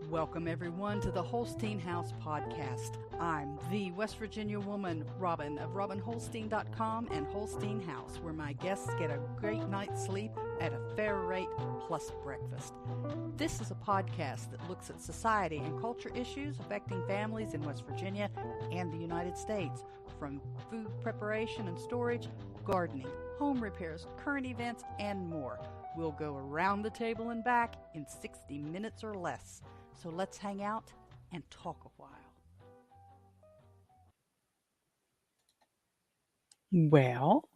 Welcome, everyone, to the Holstein House podcast. I'm the West Virginia woman, Robin, of RobinHolstein.com and Holstein House, where my guests get a great night's sleep at a fair rate plus breakfast. This is a podcast that looks at society and culture issues affecting families in West Virginia and the United States, from food preparation and storage, gardening, home repairs, current events, and more. We'll go around the table and back in 60 minutes or less. So let's hang out and talk a while. Well,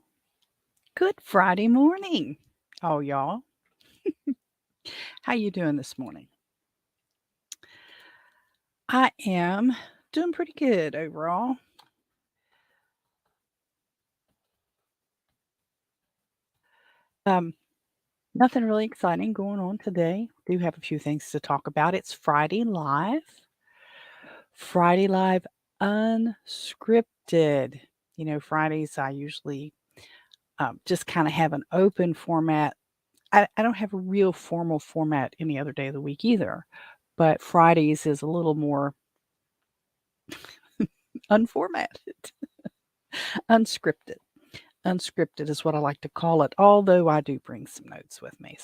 good Friday morning. Oh, y'all. How you doing this morning? I am doing pretty good overall. Nothing really exciting going on today. Do have a few things to talk about. It's Friday Live. Friday Live Unscripted. You know, Fridays I usually just kind of have an open format. I don't have a real formal format any other day of the week either, but Fridays is a little more unformatted, unscripted. Unscripted is what I like to call it, although I do bring some notes with me.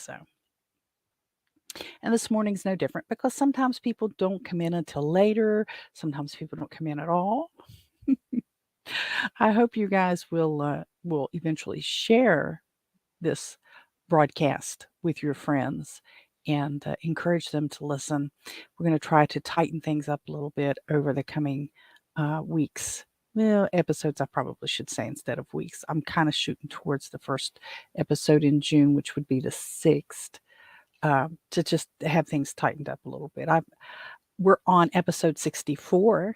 And this morning's no different because sometimes people don't come in until later. Sometimes people don't come in at all. I hope you guys will eventually share this broadcast with your friends and encourage them to listen. We're going to try to tighten things up a little bit over the coming weeks. Well, episodes, I probably should say instead of weeks. I'm kind of shooting towards the first episode in June, which would be the 6th, to just have things tightened up a little bit. We're on episode 64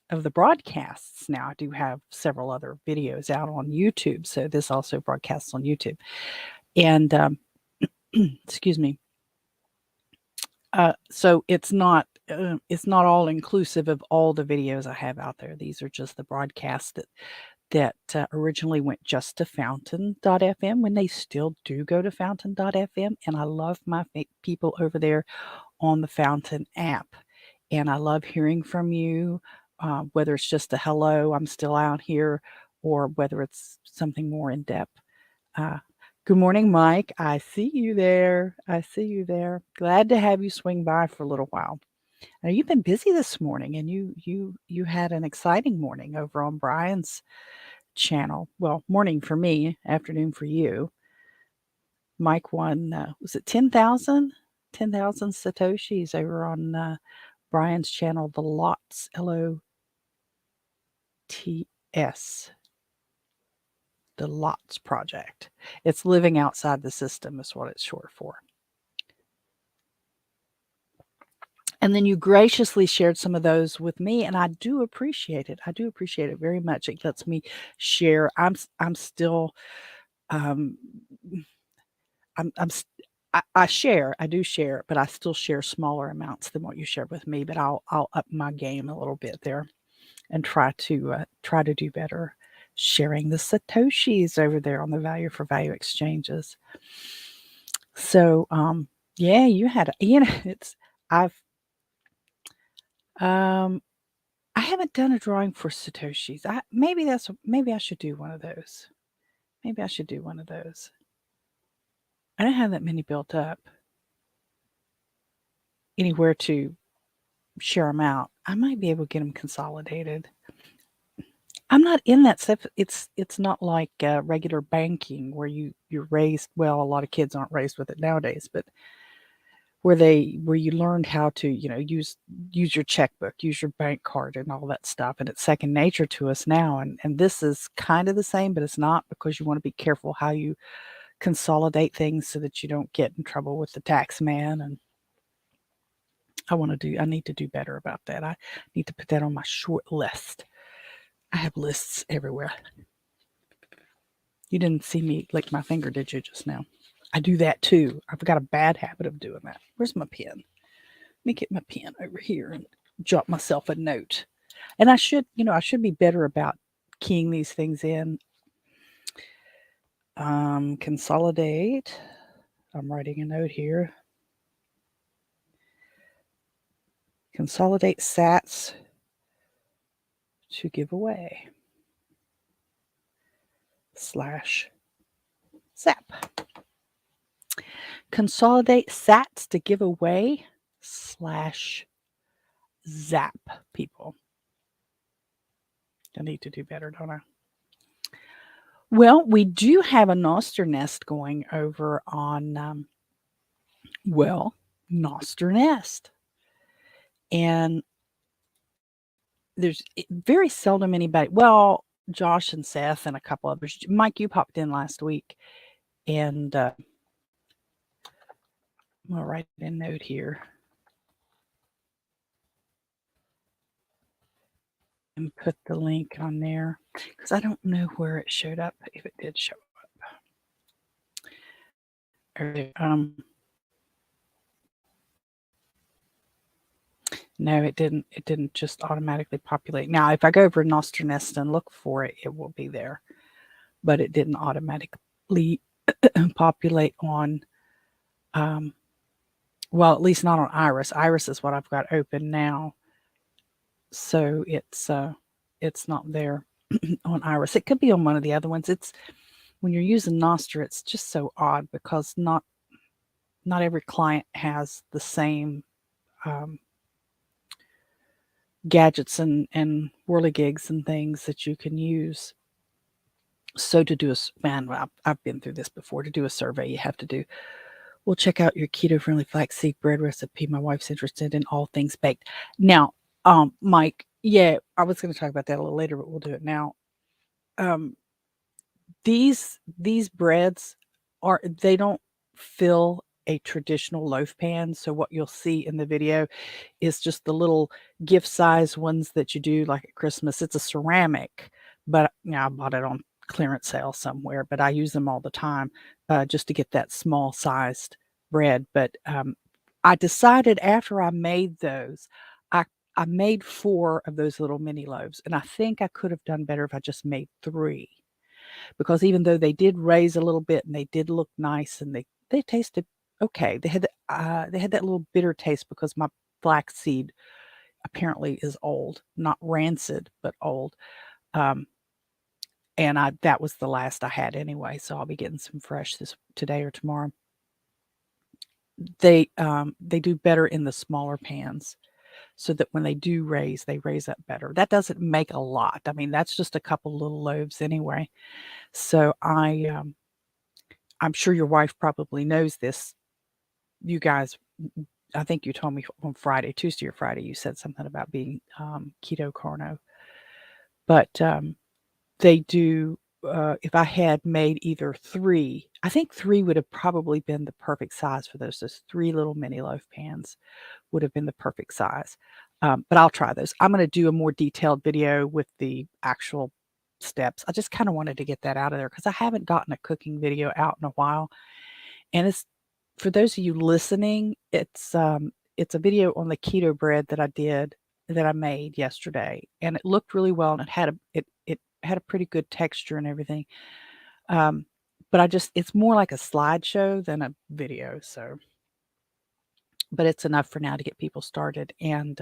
of the broadcasts now. I do have several other videos out on YouTube, so this also broadcasts on YouTube. And excuse me. So it's not all inclusive of all the videos I have out there. These are just the broadcasts that originally went just to fountain.fm when they still do go to fountain.fm. And I love my people over there on the Fountain app. And I love hearing from you, whether it's just a hello, I'm still out here, or whether it's something more in depth. Good morning, Mike. I see you there. Glad to have you swing by for a little while. Now, you've been busy this morning, and you had an exciting morning over on Brian's channel. Well, morning for me, afternoon for you. Mike won, was it 10,000? 10,000 Satoshis over on Brian's channel, The Lots, LOTS. The Lots Project. It's living outside the system is what it's short for. And then you graciously shared some of those with me, and I do appreciate it. I do appreciate it very much. It lets me share. I'm still, I share. I do share, but I still share smaller amounts than what you shared with me. But I'll up my game a little bit there, and try to do better sharing the Satoshis over there on the Value for Value exchanges. So, yeah, you had, I haven't done a drawing for Satoshis. Maybe I should do one of those. I don't have that many built up anywhere to share them out. I might be able to get them consolidated. I'm not in that stuff. It's not like regular banking where you're raised. Well, a lot of kids aren't raised with it nowadays, but where you learned how to use your checkbook, use your bank card, and all that stuff, and it's second nature to us now. And this is kind of the same, but it's not, because you want to be careful how you consolidate things so that you don't get in trouble with the tax man. And I need to do better about that. I need to put that on my short list. I have lists everywhere. You didn't see me lick my finger, did you, just now? I do that too. I've got a bad habit of doing that. Where's my pen? Let me get my pen over here and jot myself a note. And I should be better about keying these things in. Consolidate. I'm writing a note here. Consolidate sats to give away / zap. Consolidate sats to give away / zap, people. I need to do better, don't I? Well, we do have a Noster nest going over on, Noster Nest. And there's very seldom anybody, well, Josh and Seth and a couple others. Mike, you popped in last week, and I'm going to write a note here and put the link on there because I don't know where it showed up, if it did show up. No, it didn't. It didn't just automatically populate. Now, if I go over Noster Nest and look for it, it will be there. But it didn't automatically populate on, well, at least not on Iris. Iris is what I've got open now. So it's not there on Iris. It could be on one of the other ones. It's when you're using Noster, it's just so odd because not every client has the same gadgets and whirligigs and things that you can use. So to do I've been through this before. To do a survey, you have to do, we'll check out your keto-friendly flaxseed bread recipe. My wife's interested in all things baked. Now, Mike, yeah, I was going to talk about that a little later, but we'll do it now. These breads they don't fill a traditional loaf pan. So what you'll see in the video is just the little gift size ones that you do like at Christmas. It's a ceramic, but I bought it on clearance sale somewhere, but I use them all the time just to get that small sized bread. But I decided after I made those, I made 4 of those little mini loaves, and I think I could have done better if I just made 3. Because even though they did raise a little bit and they did look nice and they tasted okay, they had that little bitter taste because my flaxseed apparently is old, not rancid, but old. And that was the last I had anyway, so I'll be getting some fresh today or tomorrow. They do better in the smaller pans, so that when they do raise, they raise up better. That doesn't make a lot. I mean, that's just a couple little loaves anyway. So I'm sure your wife probably knows this. You guys, I think you told me on Tuesday or Friday, you said something about being keto carno. But they do, if I had made either 3, I think 3 would have probably been the perfect size for those. Those 3 little mini loaf pans would have been the perfect size. But I'll try those. I'm going to do a more detailed video with the actual steps. I just kind of wanted to get that out of there because I haven't gotten a cooking video out in a while. And it's, for those of you listening, it's a video on the keto bread that I made yesterday, and it looked really well, and it had a pretty good texture and everything. But it's more like a slideshow than a video. So, but it's enough for now to get people started. And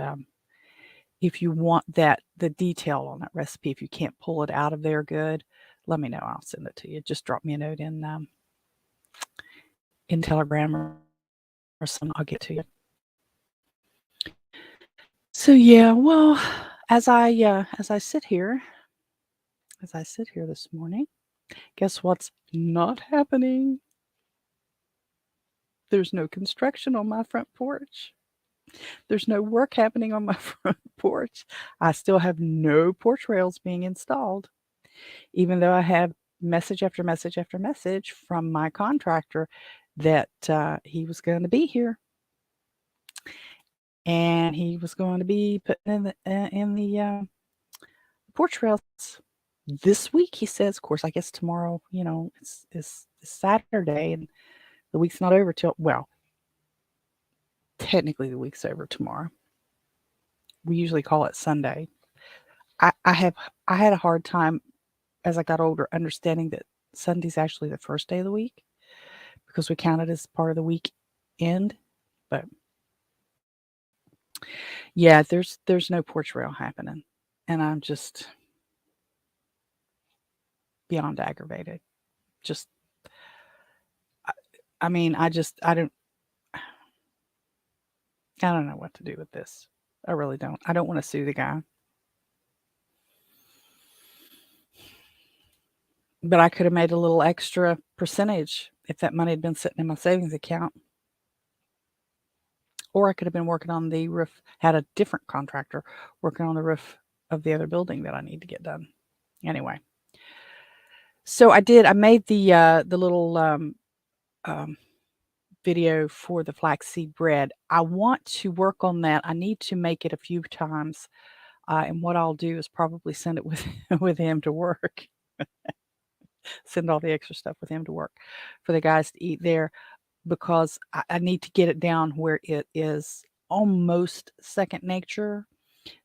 if you want the detail on that recipe, if you can't pull it out of there good, let me know. I'll send it to you. Just drop me a note in Telegram or something. I'll get to you. So yeah, well, as I sit here this morning, guess what's not happening? There's no construction on my front porch. There's no work happening on my front porch. I still have no porch rails being installed, even though I have message after message after message from my contractor that he was going to be here. And he was going to be putting in the porch rails this week, he says. Of course, I guess tomorrow, it's Saturday, and the week's not over till, well, technically the week's over tomorrow. We usually call it Sunday. I had a hard time as I got older understanding that Sunday's actually the first day of the week because we count it as part of the weekend. But Yeah, there's no porch rail happening, and I'm just beyond aggravated. Just, I, I mean, I don't know what to do with this. I really don't. I don't want to sue the guy, but I could have made a little extra percentage if that money had been sitting in my savings account, or I could have been working on the roof. Had a different contractor working on the roof of the other building that I need to get done. Anyway, so I did. I made the little um, video for the flaxseed bread. I want to work on that. I need to make it a few times, and what I'll do is probably send it with with him to work. Send all the extra stuff with him to work for the guys to eat there, because I need to get it down where it is almost second nature,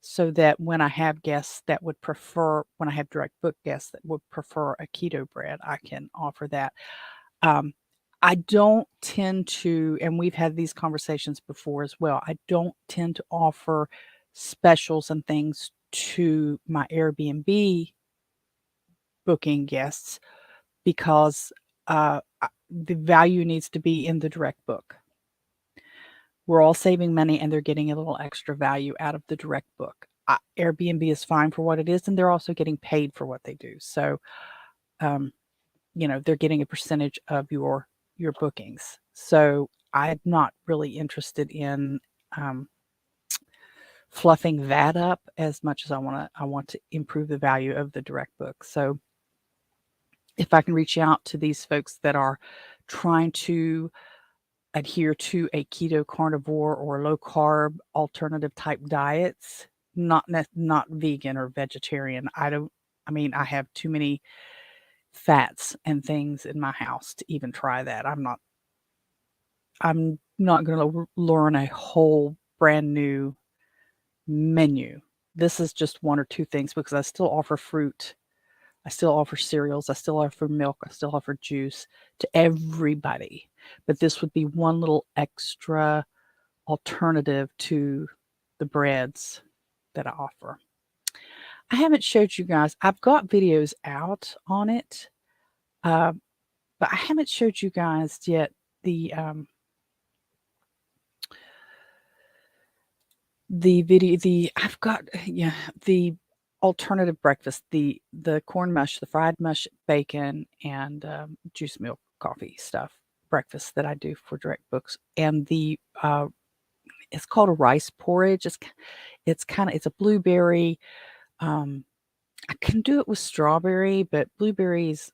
so that when I have guests that would prefer, when I have direct book guests that would prefer a keto bread, I can offer that. Um, I don't tend to, and we've had these conversations before as well, I don't tend to offer specials and things to my Airbnb booking guests, because the value needs to be in the direct book. We're all saving money and they're getting a little extra value out of the direct book. Airbnb is fine for what it is, and they're also getting paid for what they do. So, um, they're getting a percentage of your bookings. So I'm not really interested in um, fluffing that up as much as I want to improve the value of the direct book. So if I can reach out to these folks that are trying to adhere to a keto, carnivore, or low carb alternative type diets, not vegan or vegetarian. I mean, I have too many fats and things in my house to even try that. I'm not going to learn a whole brand new menu. This is just one or two things, because I still offer fruit. I still offer cereals. I still offer milk. I still offer juice to everybody. But this would be one little extra alternative to the breads that I offer. I haven't showed you guys, I've got videos out on it, uh, but I haven't showed you guys yet the video, I've got, yeah, the alternative breakfast, the corn mush, the fried mush, bacon, and juice milk coffee stuff breakfast that I do for direct books, and the it's called a rice porridge. It's a blueberry. Um, I can do it with strawberry, but blueberries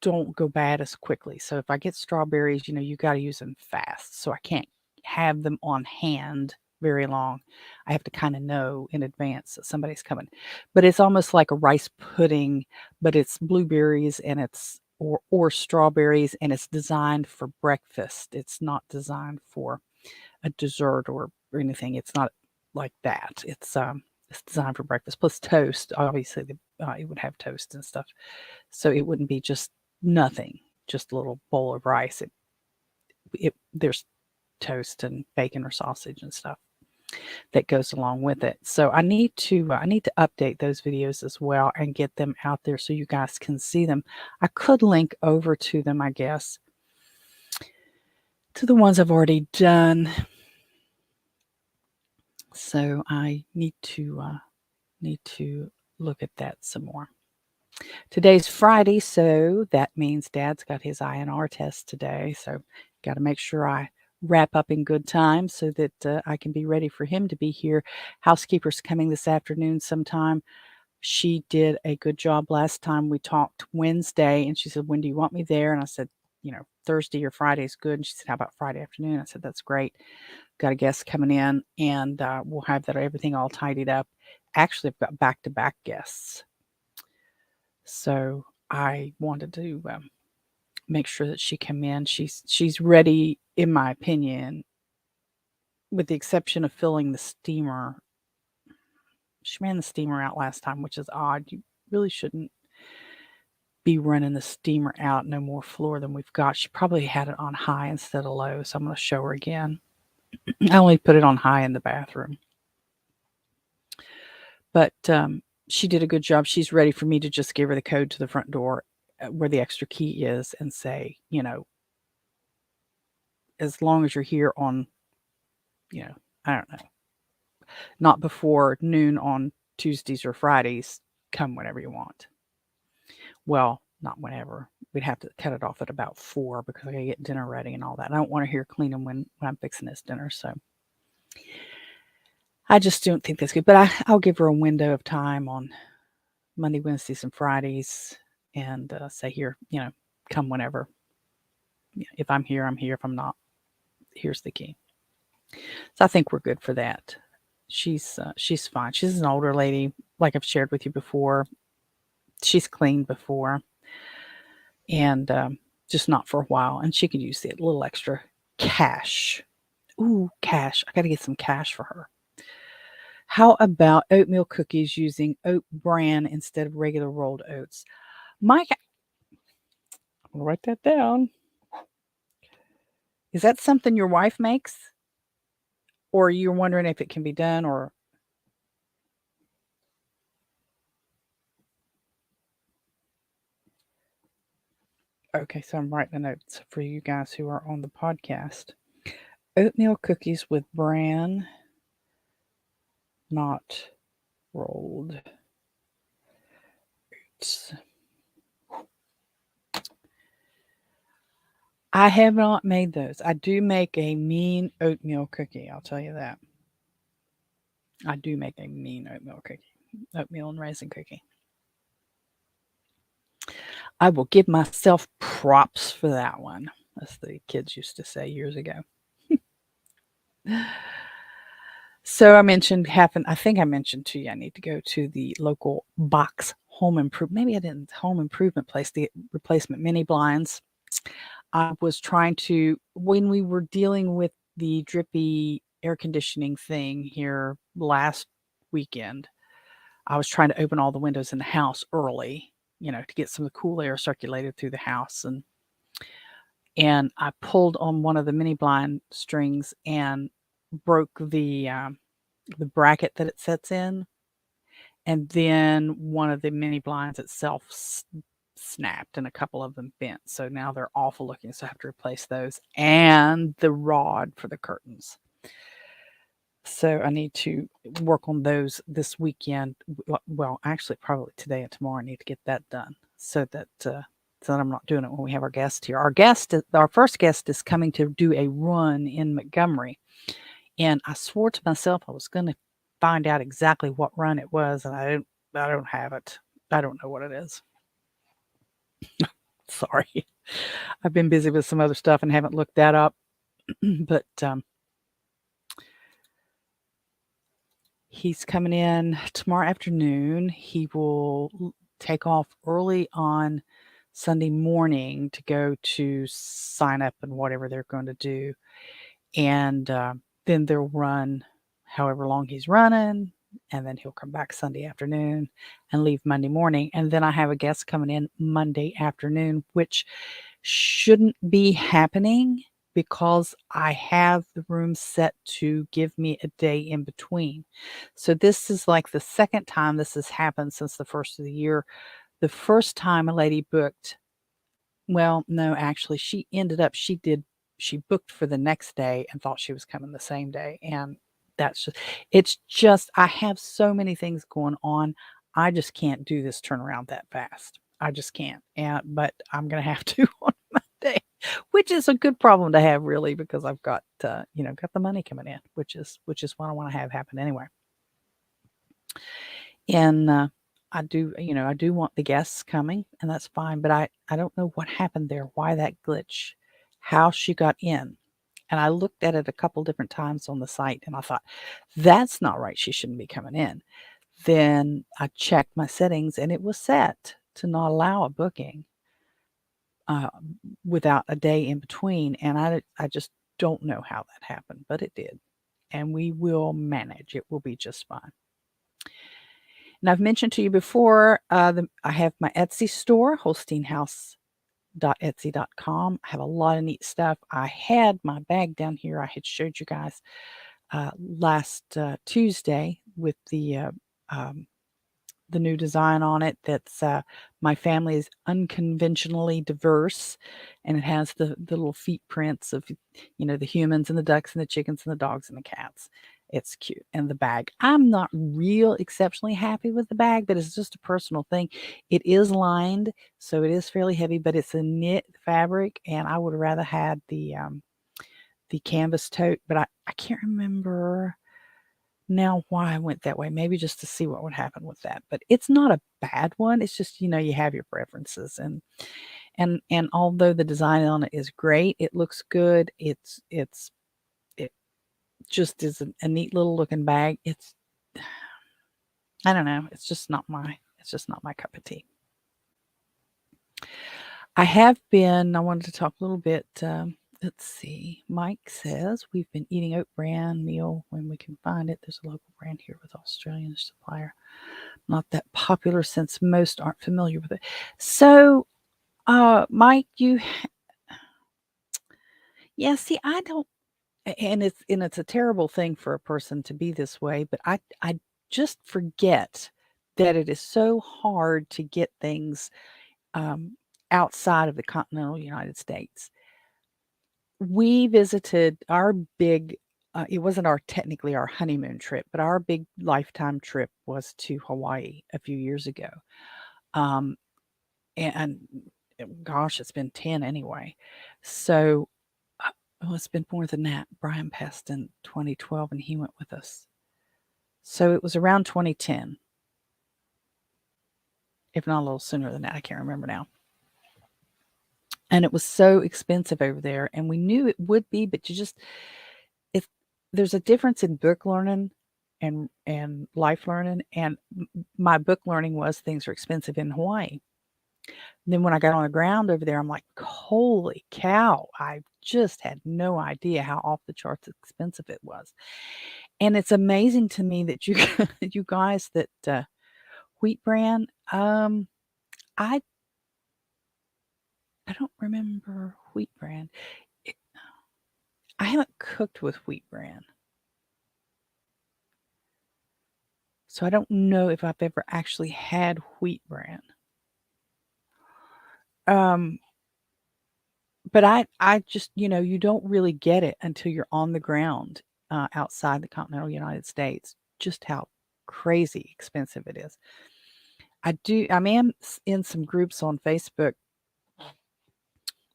don't go bad as quickly. So if I get strawberries, you got to use them fast. So I can't have them on hand very long. I have to kind of know in advance that somebody's coming. But it's almost like a rice pudding, but it's blueberries and it's or strawberries, and it's designed for breakfast. It's not designed for a dessert or anything. It's not like that. It's designed for breakfast plus toast. Obviously, it would have toast and stuff, so it wouldn't be just nothing, just a little bowl of rice. There's toast and bacon or sausage and stuff that goes along with it. So I need to update those videos as well and get them out there so you guys can see them. I could link over to them, I guess, to the ones I've already done. So I need to look at that some more. Today's Friday, so that means Dad's got his INR test today. So got to make sure I wrap up in good time so that I can be ready for him to be here. Housekeeper's coming this afternoon sometime. She did a good job last time we talked Wednesday, and she said, "When do you want me there?" And I said, Thursday or Friday is good. And she said, "How about Friday afternoon?" I said, "That's great. Got a guest coming in, and we'll have everything all tidied up." Actually, I've got back-to-back guests. So I wanted to make sure that she came in. She's ready, in my opinion, with the exception of filling the steamer. She ran the steamer out last time, which is odd. You really shouldn't be running the steamer out no more floor than we've got. She probably had it on high instead of low, so I'm going to show her again. I only put it on high in the bathroom. But she did a good job. She's ready for me to just give her the code to the front door where the extra key is and say, as long as you're here on, I don't know, not before noon on Tuesdays or Fridays, come whenever you want. Well, not whenever. We'd have to cut it off at about 4 because I gotta get dinner ready and all that. I don't want to hear cleaning when I'm fixing this dinner. So I just don't think that's good. But I'll give her a window of time on Monday, Wednesdays, and Fridays and say, here, come whenever. If I'm here, I'm here. If I'm not, here's the key. So I think we're good for that. She's fine. She's an older lady, like I've shared with you before. She's cleaned before, and just not for a while. And she could use the little extra cash. Ooh, cash! I got to get some cash for her. How about oatmeal cookies using oat bran instead of regular rolled oats? Mike, I'm gonna write that down. Is that something your wife makes? Or you're wondering if it can be done or okay, so I'm writing the notes for you guys who are on the podcast. Oatmeal cookies with bran, not rolled oats. I have not made those. I do make a mean oatmeal cookie, I'll tell you that. I do make a mean oatmeal cookie, oatmeal and raisin cookie. I will give myself props for that one, as the kids used to say years ago. So I mentioned I think I mentioned to you, I need to go to the local box home improvement. Maybe I didn't. Home improvement place, the replacement mini blinds. I was trying to, when we were dealing with the drippy air conditioning thing here last weekend, I was trying to open all the windows in the house early, to get some of the cool air circulated through the house. And I pulled on one of the mini blind strings and broke the bracket that it sets in, and then one of the mini blinds itself snapped and a couple of them bent. So now they're awful looking. So I have to replace those and the rod for the curtains. So I need to work on those this weekend. Well, actually, probably today and tomorrow. I need to get that done so that I'm not doing it when we have our guest here. Our first guest is coming to do a run in Montgomery. And I swore to myself I was going to find out exactly what run it was, and I don't have it. I don't know what it is. Sorry. I've been busy with some other stuff and haven't looked that up. But he's coming in tomorrow afternoon. He will take off early on Sunday morning to go to sign up and whatever they're going to do. And then they'll run however long he's running, and then he'll come back Sunday afternoon and leave Monday morning. And then I have a guest coming in Monday afternoon, which shouldn't be happening because I have the room set to give me a day in between. So this is like the second time this has happened since the first of the year. The first time a lady booked, well, no, actually, she booked for the next day and thought she was coming the same day. And it's just, I have so many things going on. I just can't do this turnaround that fast. I just can't. But I'm going to have to on Monday, which is a good problem to have really, because I've got, got the money coming in, which is what I want to have happen anyway. And, I do want the guests coming, and that's fine, but I don't know what happened there, why that glitch, how she got in. And I looked at it a couple different times on the site, and I thought, that's not right. She shouldn't be coming in. Then I checked my settings, and it was set to not allow a booking without a day in between. And I just don't know how that happened, but it did. And we will manage. It will be just fine. And I've mentioned to you before, I have my Etsy store, Holstein House Vandalia.etsy.com. I have a lot of neat stuff. I had my bag down here. I had showed you guys last Tuesday with the new design on it. That's my family is unconventionally diverse, and it has the little feet prints of the humans and the ducks and the chickens and the dogs and the cats. It's cute. And the bag, I'm not real exceptionally happy with the bag, but it's just a personal thing. It is lined, so it is fairly heavy, but it's a knit fabric, and I would have rather had the canvas tote, but I can't remember now why I went that way. Maybe just to see what would happen with that. But it's not a bad one. It's just, you have your preferences, and although the design on it is great, it looks good. It just is a neat little looking bag. I don't know. It's just not my cup of tea. I wanted to talk a little bit. Let's see. Mike says we've been eating oat bran meal when we can find it. There's a local brand here with Australian supplier. Not that popular since most aren't familiar with it. So, Mike, see, I don't, and it's a terrible thing for a person to be this way, but I just forget that it is so hard to get things outside of the continental United States. We visited our big, it wasn't technically our honeymoon trip, but our big lifetime trip was to Hawaii a few years ago. Um, and gosh, it's been 10 anyway. So, well, it's been more than that. Brian passed in 2012 and he went with us. So it was around 2010, if not a little sooner than that. I can't remember now. And it was so expensive over there, and we knew it would be, but if there's a difference in book learning and life learning, and my book learning was things are expensive in Hawaii. And then when I got on the ground over there, I'm like, holy cow, I just had no idea how off the charts expensive it was. And it's amazing to me that you you guys that wheat bran, I don't remember wheat bran. I haven't cooked with wheat bran. So I don't know if I've ever actually had wheat bran. But I just, you don't really get it until you're on the ground outside the continental United States, just how crazy expensive it is. I am in some groups on Facebook.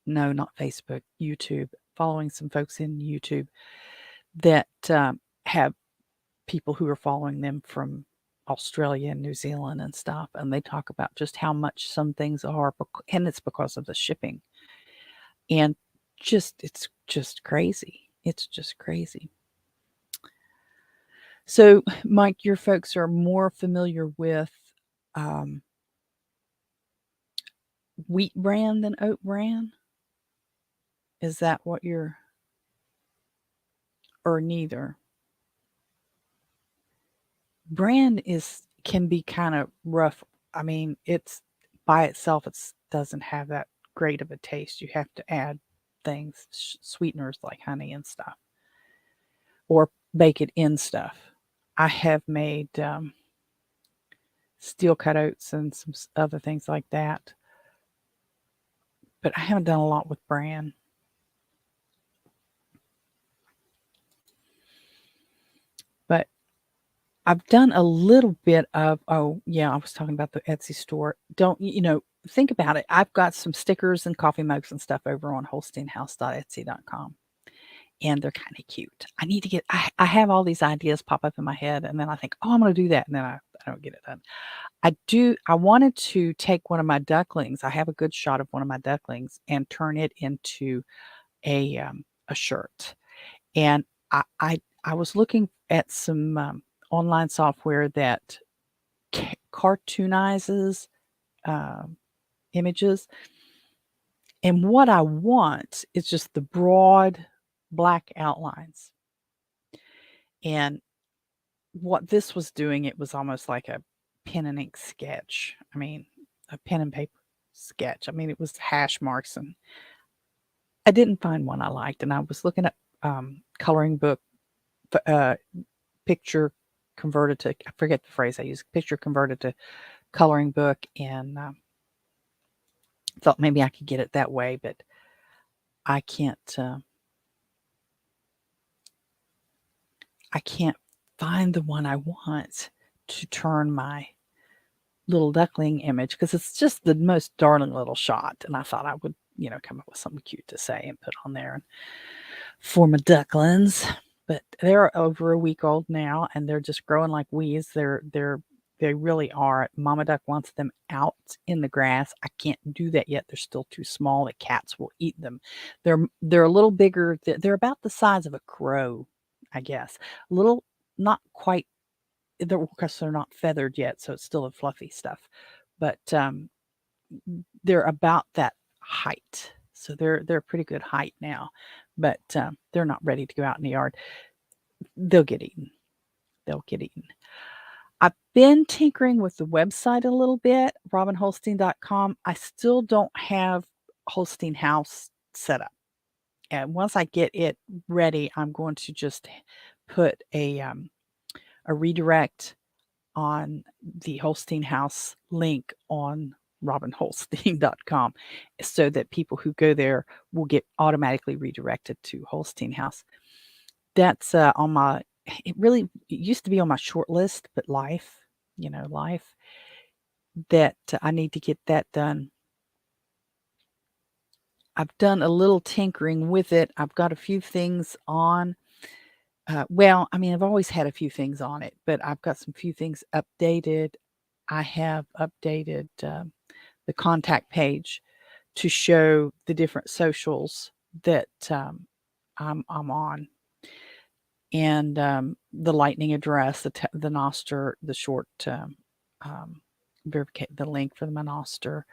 No, not Facebook, YouTube, following some folks in YouTube that have people who are following them from Australia and New Zealand and stuff. And they talk about just how much some things are, and it's because of the shipping. And it's just crazy. It's just crazy. So, Mike, your folks are more familiar with wheat bran than oat bran? Is that what or neither? Bran can be kind of rough. I mean, it's by itself, it doesn't have that great of a taste. You have to add things, sweeteners like honey and stuff, or bake it in stuff. I have made steel cut oats and some other things like that, but I haven't done a lot with bran. But I've done a little bit of, I was talking about the Etsy store. Think about it. I've got some stickers and coffee mugs and stuff over on holsteinhouse.etsy.com. And they're kind of cute. I need to I have all these ideas pop up in my head, and then I think, I'm going to do that. And then I don't get it done. I wanted to take one of my ducklings. I have a good shot of one of my ducklings and turn it into a shirt. And I was looking at some online software that cartoonizes images. And what I want is just the broad black outlines. And what this was doing, it was almost like a pen and ink sketch. I mean, a pen and paper sketch. I mean, it was hash marks, and I didn't find one I liked. And I was looking at coloring book, picture converted to, I forget the phrase I used, picture converted to coloring book, and thought maybe I could get it that way, but I can't. I can't find the one I want to turn my little duckling image, because it's just the most darling little shot. And I thought I would, come up with something cute to say and put on there for my ducklings. But they're over a week old now, and they're just growing like weeds. They really are. Mama duck wants them out in the grass. I can't do that yet. They're still too small. The cats will eat them. They're a little bigger. They're about the size of a crow, I guess. A little, not quite, because they're not feathered yet, so it's still a fluffy stuff. But they're about that height, so they're a pretty good height now. But they're not ready to go out in the yard. They'll get eaten. They'll get eaten. I've been tinkering with the website a little bit, robinholstein.com. I still don't have Holstein House set up. And once I get it ready, I'm going to just put a redirect on the Holstein House link on robinholstein.com, so that people who go there will get automatically redirected to Holstein House. That's on my, it used to be on my short list, but life, that I need to get that done. I've done a little tinkering with it. I've got a few things on. Well, I mean, I've always had a few things on it, but I've got some few things updated. I have updated the contact page to show the different socials that I'm on, and the lightning address, the Noster, the short verificate the link for my Noster.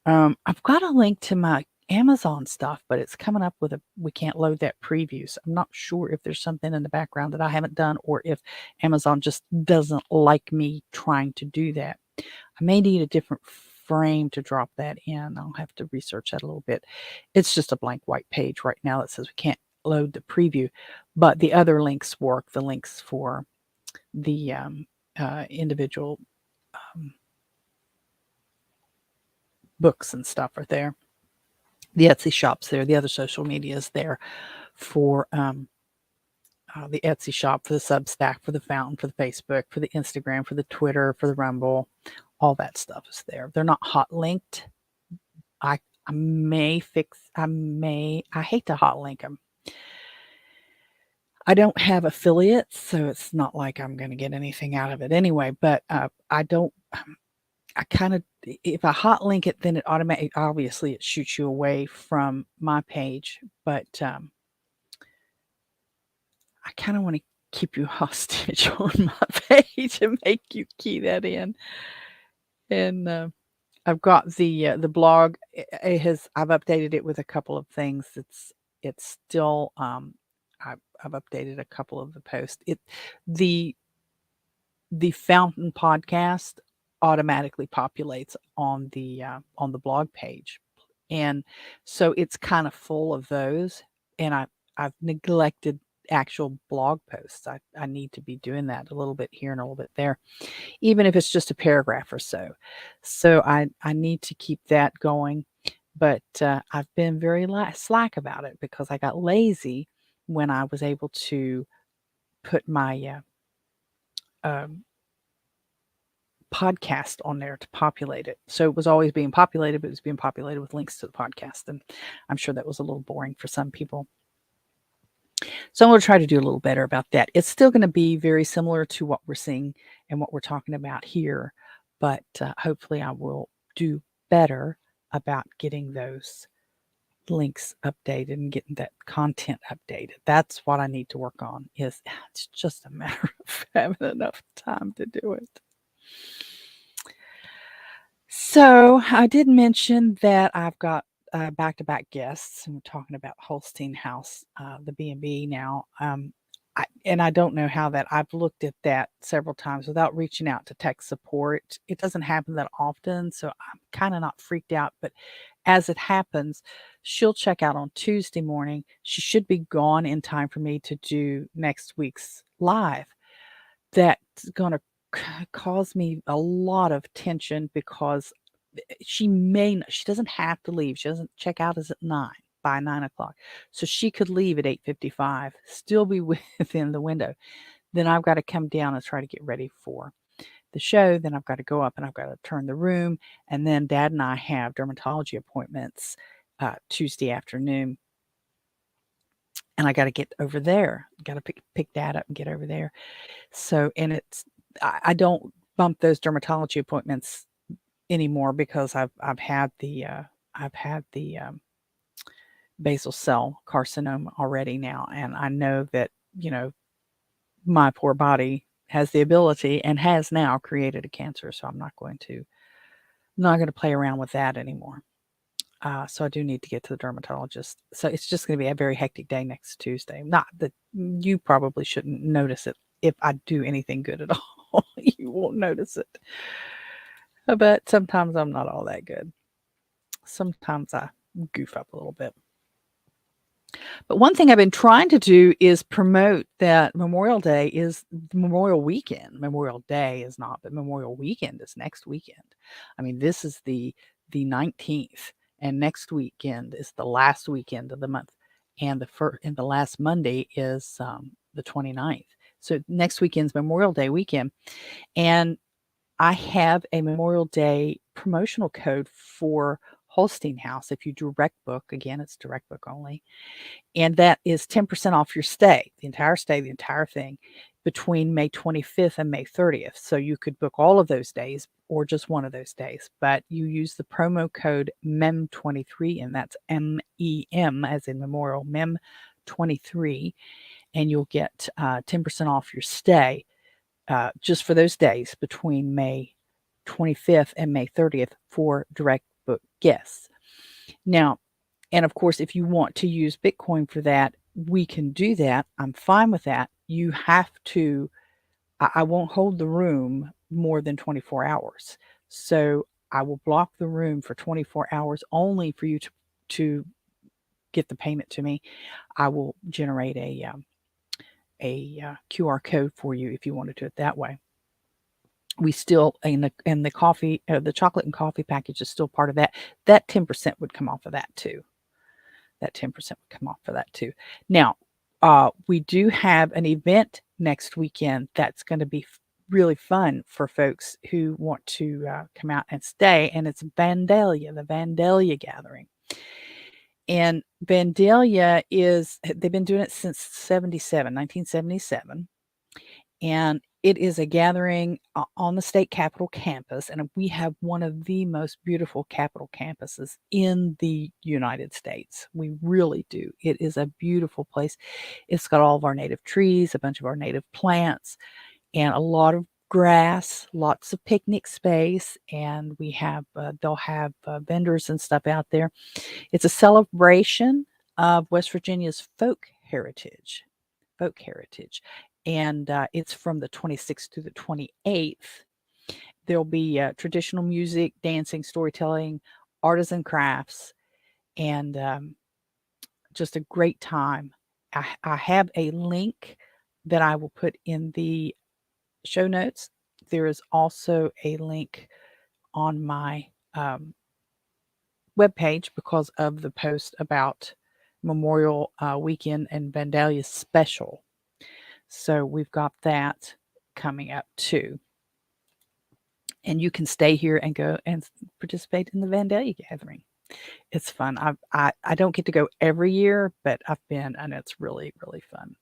I've got a link to my Amazon stuff, but it's coming up with we can't load that preview. So I'm not sure if there's something in the background that I haven't done, or if Amazon just doesn't like me trying to do that. I may need a different frame to drop that in. I'll have to research that a little bit. It's just a blank white page right now that says we can't load the preview, but the other links work. The links for the individual books and stuff are there. The Etsy shop's there. The other social media is there for the Etsy shop, for the Substack, for the Fountain, for the Facebook, for the Instagram, for the Twitter, for the Rumble. All that stuff is there. They're not hot linked. I hate to hot link them. I don't have affiliates, so it's not like I'm going to get anything out of it anyway, but I don't, I kind of, if I hot link it, then it automatically, obviously it shoots you away from my page, but I kind of want to keep you hostage on my page and make you key that in. And I've got the blog. I've updated it with a couple of things. It's still I've updated a couple of the posts. The Fountain podcast automatically populates on the blog page, and so it's kind of full of those. And I've neglected actual blog posts. I need to be doing that a little bit here and a little bit there, even if it's just a paragraph or so. So I need to keep that going, but I've been very slack about it, because I got lazy when I was able to put my podcast on there to populate it. So it was always being populated, but it was being populated with links to the podcast. And I'm sure that was a little boring for some people. So I'm going to try to do a little better about that. It's still going to be very similar to what we're seeing and what we're talking about here, but hopefully I will do better about getting those links updated and getting that content updated. That's what I need to work on. It's just a matter of having enough time to do it. So I did mention that I've got back-to-back guests, and we're talking about Holstein House, the B&B now. I don't know how that. I've looked at that several times without reaching out to tech support. It doesn't happen that often, so I'm kind of not freaked out. But as it happens, she'll check out on Tuesday morning. She should be gone in time for me to do next week's live. That's going to cause me a lot of tension because she doesn't have to leave. She doesn't check out as at 9 by 9 o'clock. So she could leave at 8:55, still be within the window. Then I've got to come down and try to get ready for the show. Then I've got to go up and I've got to turn the room. And then Dad and I have dermatology appointments Tuesday afternoon. And I got to get over there. Got to pick Dad up and get over there. So, and I don't bump those dermatology appointments anymore because I've had the basal cell carcinoma already now, and I know that my poor body has the ability and has now created a cancer, so I'm not going to play around with that anymore. So I do need to get to the dermatologist. So it's just going to be a very hectic day next Tuesday. Not that you probably shouldn't notice it if I do anything good at all. You won't notice it. But sometimes I'm not all that good. Sometimes I goof up a little bit. But one thing I've been trying to do is promote that Memorial Day is Memorial Weekend. Memorial Day is not, but Memorial Weekend is next weekend. I mean, this is the 19th, and next weekend is the last weekend of the month, and the last Monday is the 29th. So next weekend's Memorial Day weekend, and I have a Memorial Day promotional code for Holstein House. If you direct book, again, it's direct book only. And that is 10% off your stay, the entire thing, between May 25th and May 30th. So you could book all of those days or just one of those days. But you use the promo code MEM23, and that's MEM as in Memorial, MEM23, and you'll get 10% off your stay just for those days between May 25th and May 30th for direct book guests. Now, and of course, if you want to use Bitcoin for that, we can do that. I'm fine with that. You have to, I won't hold the room more than 24 hours. So I will block the room for 24 hours only for you to get the payment to me. I will generate a QR code for you if you want to do it that way. We still and the coffee, the chocolate and coffee package is still part of that. That 10% would come off of that too. That 10% would come off for that too. Now, we do have an event next weekend that's going to be really fun for folks who want to come out and stay, and it's Vandalia, the Vandalia Gathering. And Vandalia they've been doing it since 1977. And it is a gathering on the state capitol campus. And we have one of the most beautiful capitol campuses in the United States. We really do. It is a beautiful place. It's got all of our native trees, a bunch of our native plants, and a lot of grass, lots of picnic space. And we have, they'll have vendors and stuff out there. It's a celebration of West Virginia's folk heritage. And it's from the 26th to the 28th. There'll be traditional music, dancing, storytelling, artisan crafts, and just a great time. I have a link that I will put in the show notes. There is also a link on my webpage because of the post about Memorial Weekend and Vandalia special. So we've got that coming up too. And you can stay here and go and participate in the Vandalia Gathering. It's fun. I don't get to go every year, but I've been, and it's really, really fun.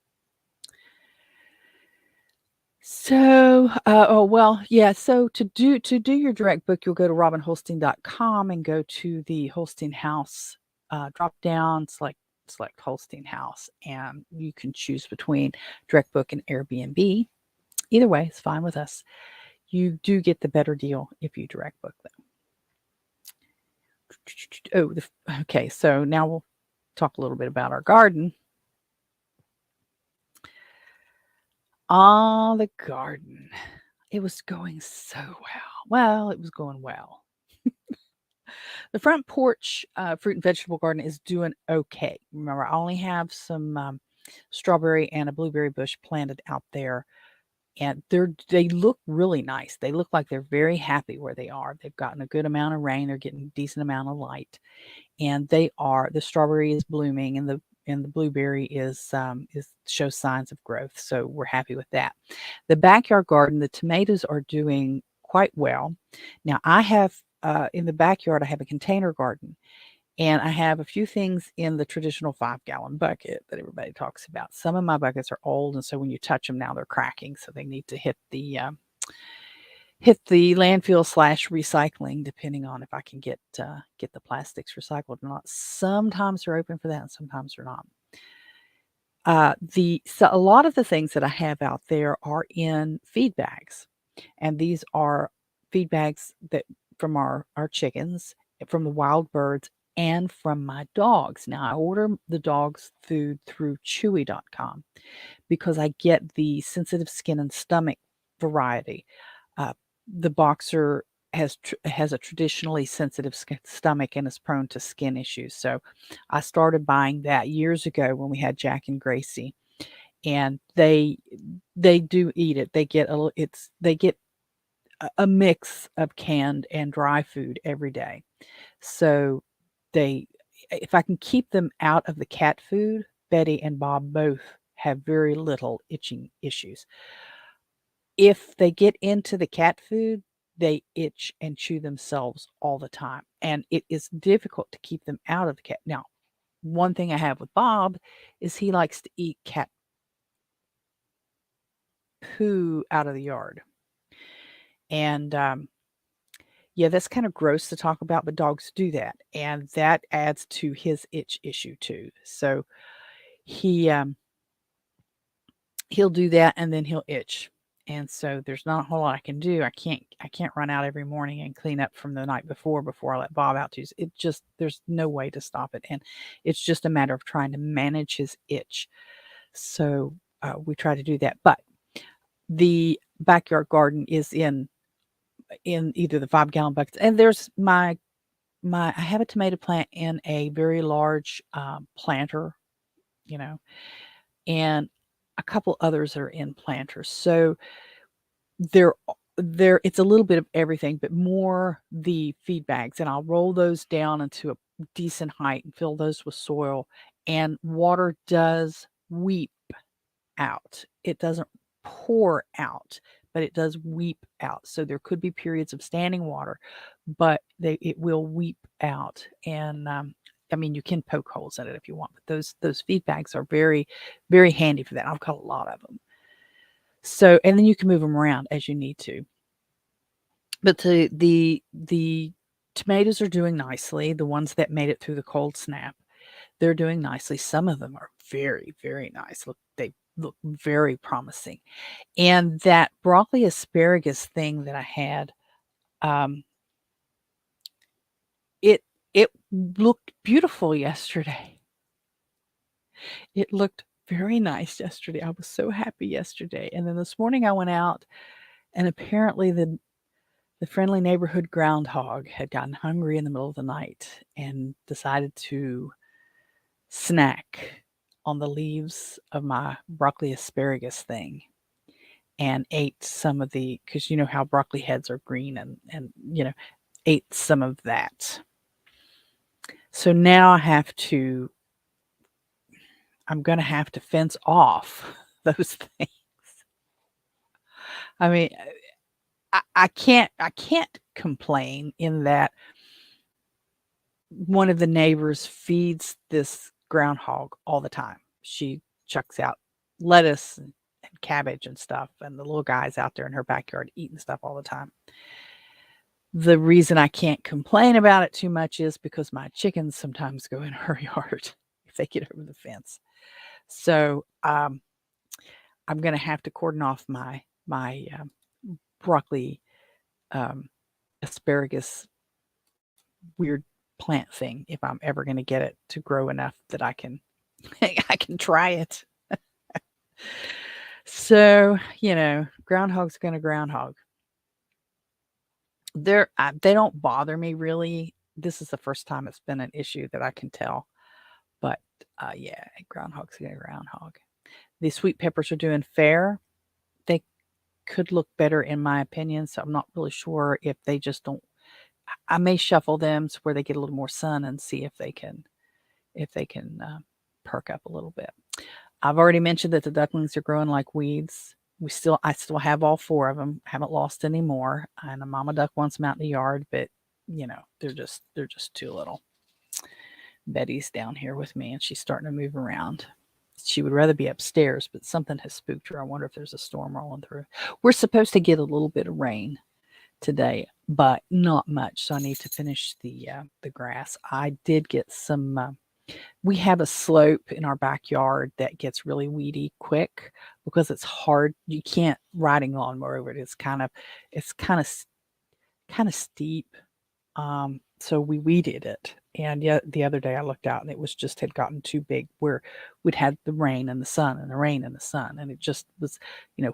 So, So to do your direct book, you'll go to robinholstein.com and go to the Holstein House drop down, select Holstein House, and you can choose between direct book and Airbnb. Either way, it's fine with us. You do get the better deal if you direct book them. Okay, so now we'll talk a little bit about our garden. The garden. It was going so well. Well, it was going well. The front porch fruit and vegetable garden is doing okay. Remember, I only have some strawberry and a blueberry bush planted out there, and they look really nice. They look like they're very happy where they are. They've gotten a good amount of rain. They're getting a decent amount of light, and the strawberry is blooming, and the blueberry is shows signs of growth. So we're happy with that. The backyard garden, the tomatoes are doing quite well. Now I have in the backyard, I have a container garden, and I have a few things in the traditional 5-gallon bucket that everybody talks about. Some of my buckets are old, and so when you touch them now, they're cracking, so they need to hit the landfill slash recycling, depending on if I can get the plastics recycled or not. Sometimes they're open for that, and sometimes they're not. So a lot of the things that I have out there are in feed bags, and these are feed bags that from our chickens, from the wild birds, and from my dogs. Now I order the dogs food through Chewy.com because I get the sensitive skin and stomach variety. Uh, the boxer has a traditionally sensitive stomach and is prone to skin issues. So I started buying that years ago when we had Jack and Gracie, and they do eat it. They get a mix of canned and dry food every day. So they if I can keep them out of the cat food, Betty and Bob both have very little itching issues. If they get into the cat food, they itch and chew themselves all the time, and it is difficult to keep them out of the cat. Now, one thing I have with Bob is he likes to eat cat poo out of the yard. And yeah, that's kind of gross to talk about, but dogs do that, and that adds to his itch issue too. So he he'll do that, and then he'll itch. And so there's not a whole lot I can do. I can't run out every morning and clean up from the night before I let Bob out to. It just there's no way to stop it, and it's just a matter of trying to manage his itch. So we try to do that. But the backyard garden is in either the 5-gallon buckets, and there's my I have a tomato plant in a very large planter, you know, and a couple others are in planters. So they're it's a little bit of everything, but more the feed bags, and I'll roll those down into a decent height and fill those with soil, and water does weep out. It doesn't pour out, but it does weep out. So there could be periods of standing water, but it will weep out. And I mean, you can poke holes in it if you want, but those feed bags are very, very handy for that. I've got a lot of them. So, and then you can move them around as you need to. But the tomatoes are doing nicely. The ones that made it through the cold snap, they're doing nicely. Some of them are very, very nice. They look very promising. And that broccoli asparagus thing that I had, um, it it looked beautiful yesterday. It looked very nice yesterday. I was so happy yesterday. And then this morning I went out, and apparently the friendly neighborhood groundhog had gotten hungry in the middle of the night and decided to snack on the leaves of my broccoli asparagus thing, and ate some of because you know how broccoli heads are green, and ate some of that. So now I'm going to have to fence off those things. I mean, I can't complain in that one of the neighbors feeds this groundhog all the time. She chucks out lettuce and cabbage and stuff, and the little guy's out there in her backyard eating stuff all the time. The reason I can't complain about it too much is because my chickens sometimes go in her yard if they get over the fence. So I'm going to have to cordon off my broccoli asparagus weird plant thing if I'm ever going to get it to grow enough that I can I can try it. So, groundhog's gonna groundhog. They don't bother me really. This is the first time it's been an issue that I can tell. But yeah, groundhog's gonna groundhog. The sweet peppers are doing fair. They could look better in my opinion, so I'm not really sure if they just don't. I may shuffle them to where they get a little more sun and see if they can perk up a little bit. I've already mentioned that the ducklings are growing like weeds. I still have all 4 of them. Haven't lost any more. And a mama duck wants them out in the yard, but they're just too little. Betty's down here with me and she's starting to move around. She would rather be upstairs, but something has spooked her. I wonder if there's a storm rolling through. We're supposed to get a little bit of rain today, but not much. So I need to finish the grass. I did get some. We have a slope in our backyard that gets really weedy quick because it's hard. You can't riding lawnmower over it. It's kind of steep. So we weeded it. And yet the other day I looked out and it was just had gotten too big where we'd had the rain and the sun and the rain and the sun. And it just was,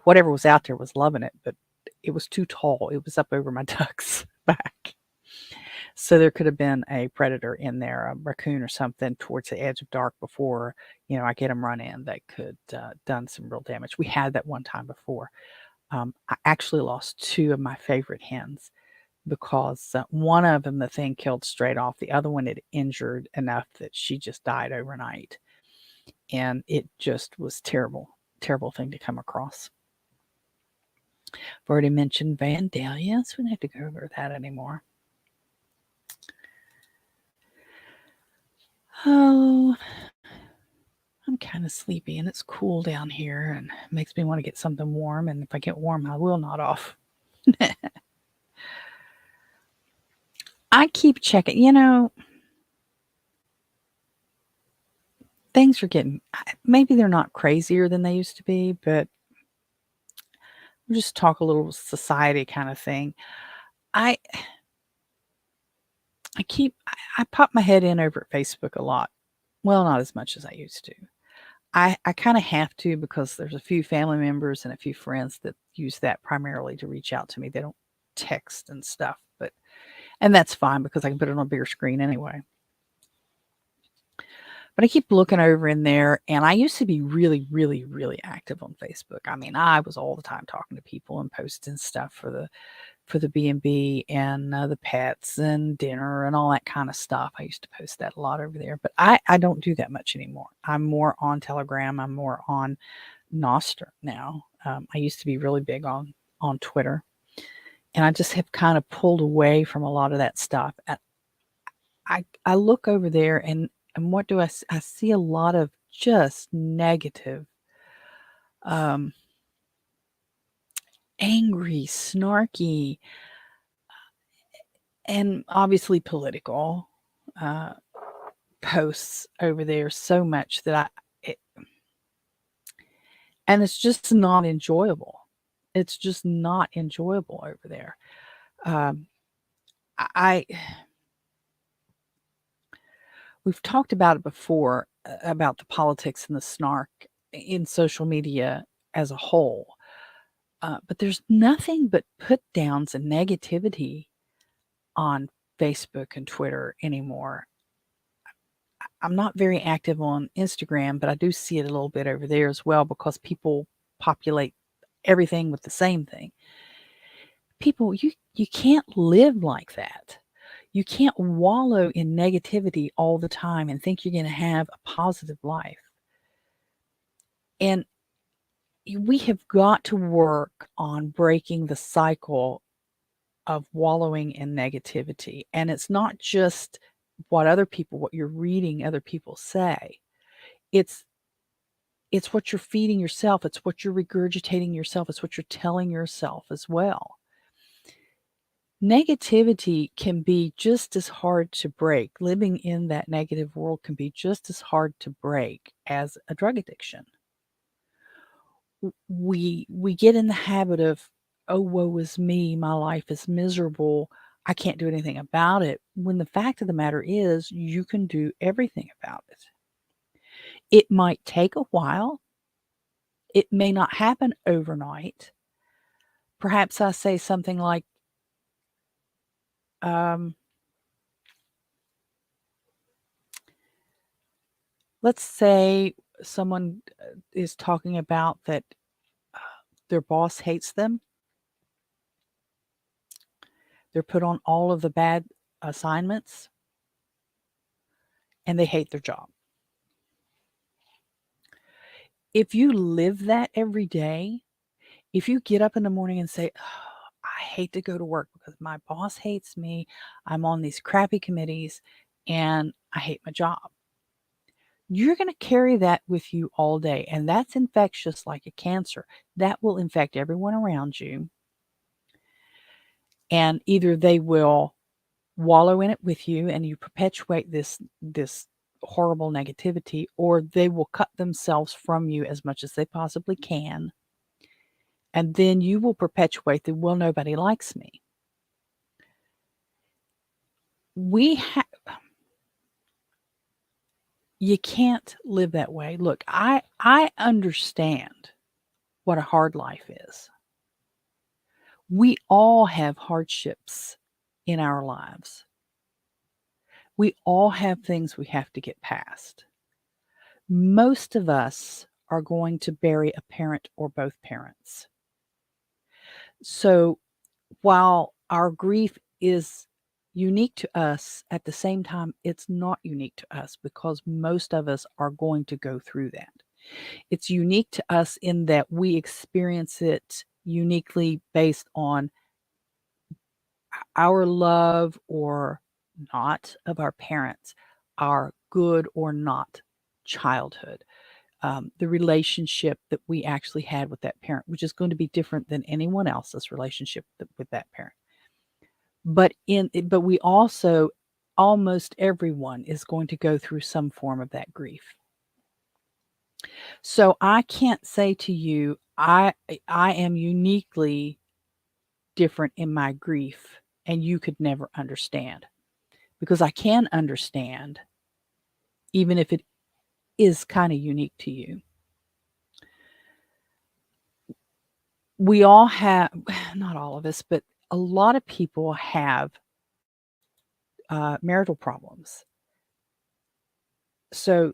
whatever was out there was loving it, but it was too tall. It was up over my duck's back. So there could have been a predator in there, a raccoon or something towards the edge of dark before, I get them run in that could done some real damage. We had that one time before. I actually lost 2 of my favorite hens because one of them, the thing killed straight off. The other one had injured enough that she just died overnight. And it just was terrible, terrible thing to come across. I've already mentioned Vandalia, so we don't have to go over that anymore. Oh, I'm kind of sleepy and it's cool down here and makes me want to get something warm. And if I get warm, I will nod off. I keep checking, things are getting, maybe they're not crazier than they used to be, but we'll just talk a little society kind of thing. I I pop my head in over at Facebook a lot. Well, not as much as I used to. I kind of have to because there's a few family members and a few friends that use that primarily to reach out to me. They don't text and stuff, and that's fine because I can put it on a bigger screen anyway. But I keep looking over in there, and I used to be really, really, really active on Facebook. I mean, I was all the time talking to people and posting stuff for the B&B and the pets and dinner and all that kind of stuff. I used to post that a lot over there, but I don't do that much anymore. I'm more on Telegram. I'm more on Noster now. I used to be really big on Twitter, and I just have kind of pulled away from a lot of that stuff. And I look over there and what do I see? I see a lot of just negative, um, angry, snarky, and obviously political uh, posts over there so much that and it's just not enjoyable. It's just not enjoyable over there. Um, I we've talked about it before about the politics and the snark in social media as a whole. But there's nothing but put downs and negativity on Facebook and Twitter anymore. I'm not very active on Instagram, but I do see it a little bit over there as well because people populate everything with the same thing. People, you can't live like that. You can't wallow in negativity all the time and think you're going to have a positive life. And we have got to work on breaking the cycle of wallowing in negativity. And it's not just what you're reading other people say. It's what you're feeding yourself. It's what you're regurgitating yourself. It's what you're telling yourself as well. Negativity can be just as hard to break. Living in that negative world can be just as hard to break as a drug addiction. We get in the habit of, oh, woe is me, my life is miserable, I can't do anything about it, when the fact of the matter is you can do everything about it. It might take a while. It may not happen overnight. Perhaps I say something like, um, let's say someone is talking about that their boss hates them. They're put on all of the bad assignments and they hate their job. If you live that every day, if you get up in the morning and say, "Oh, I hate to go to work because my boss hates me, I'm on these crappy committees, and I hate my job," you're going to carry that with you all day. And that's infectious like a cancer. That will infect everyone around you. And either they will wallow in it with you and you perpetuate this horrible negativity, or they will cut themselves from you as much as they possibly can. And then you will perpetuate that, well, nobody likes me. You can't live that way. Look, I understand what a hard life is. We all have hardships in our lives. We all have things we have to get past. Most of us are going to bury a parent or both parents. So while our grief is unique to us, at the same time, it's not unique to us because most of us are going to go through that. It's unique to us in that we experience it uniquely based on our love or not of our parents, our good or not childhood, the relationship that we actually had with that parent, which is going to be different than anyone else's relationship with that parent. But we also, almost everyone is going to go through some form of that grief. So I can't say to you, I am uniquely different in my grief and you could never understand, because I can understand even if it is kind of unique to you. We all have, not all of us, but a lot of people have marital problems. So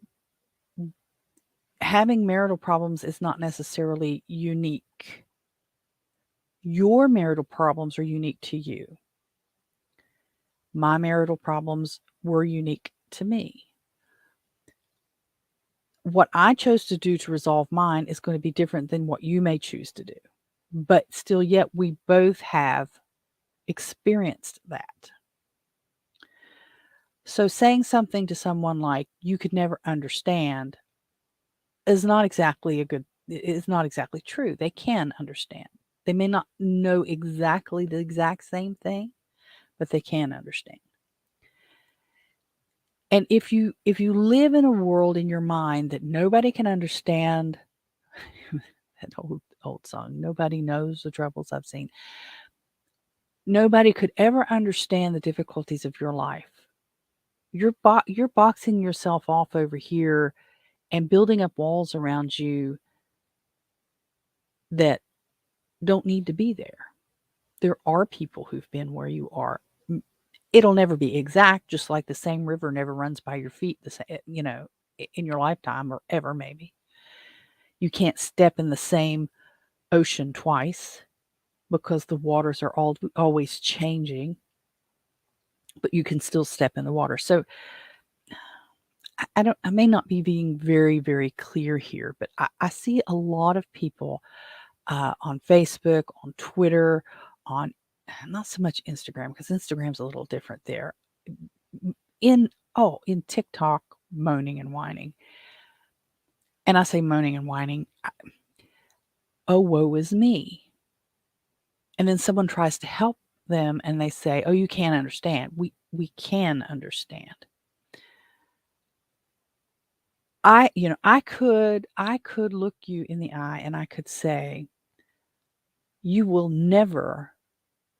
having marital problems is not necessarily unique. Your marital problems are unique to you. My marital problems were unique to me. What I chose to do to resolve mine is going to be different than what you may choose to do. But still, yet, we both have experienced that. So saying something to someone like, you could never understand, is not exactly true. They can understand. They may not know exactly the exact same thing, but they can understand. And if you live in a world in your mind that nobody can understand, that old song, nobody knows the troubles I've seen. Nobody could ever understand the difficulties of your life. You're boxing yourself off over here and building up walls around you that don't need to be there. There are people who've been where you are. It'll never be exact, just like the same river never runs by your feet, in your lifetime or ever, maybe. You can't step in the same ocean twice because the waters are always changing, but you can still step in the water. So I may not be being very, very clear here, but I see a lot of people on Facebook, on Twitter, on not so much Instagram, because Instagram's a little different there. In TikTok, moaning and whining. And I say moaning and whining, oh, woe is me. And then someone tries to help them and they say, oh, you can't understand. We can understand. I could look you in the eye and I could say, you will never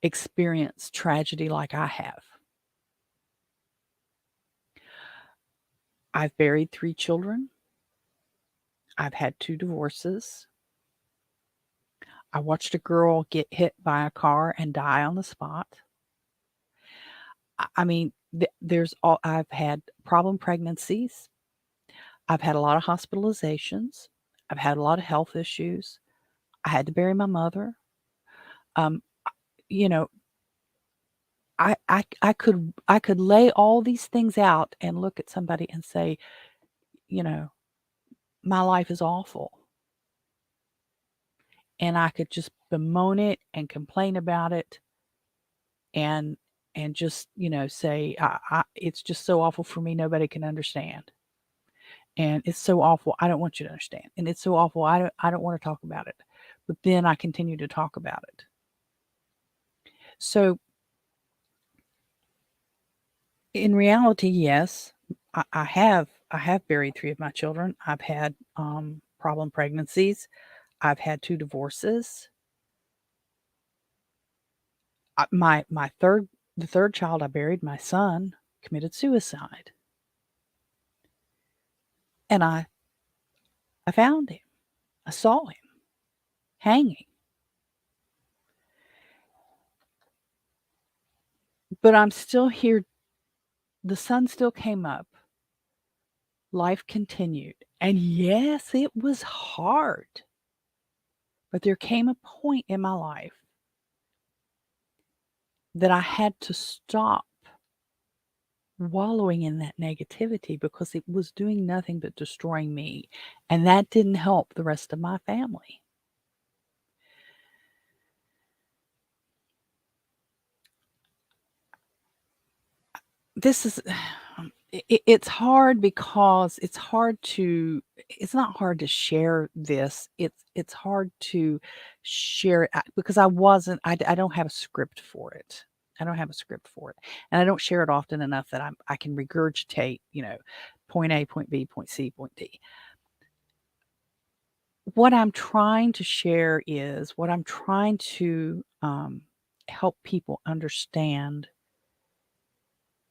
experience tragedy like I have. I've buried 3 children. I've had 2 divorces. I watched a girl get hit by a car and die on the spot. I mean, I've had problem pregnancies. I've had a lot of hospitalizations. I've had a lot of health issues. I had to bury my mother. Um, you know, I could lay all these things out and look at somebody and say, you know, my life is awful. And I could just bemoan it and complain about it and just, say, it's just so awful for me, nobody can understand. And it's so awful, I don't want you to understand. And it's so awful, I don't want to talk about it. But then I continue to talk about it. So in reality, yes, I have buried 3 of my children. I've had problem pregnancies. I've had 2 divorces. My the third child I buried, my son, committed suicide. And I found him. I saw him hanging. But I'm still here. The sun still came up. Life continued. And yes, it was hard. But there came a point in my life that I had to stop wallowing in that negativity because it was doing nothing but destroying me. And that didn't help the rest of my family. This is it's hard because it's not hard to share this. It's hard to share it because I don't have a script for it. I don't have a script for it. And I don't share it often enough that I can regurgitate, point A, point B, point C, point D. What I'm trying to share is what I'm trying to help people understand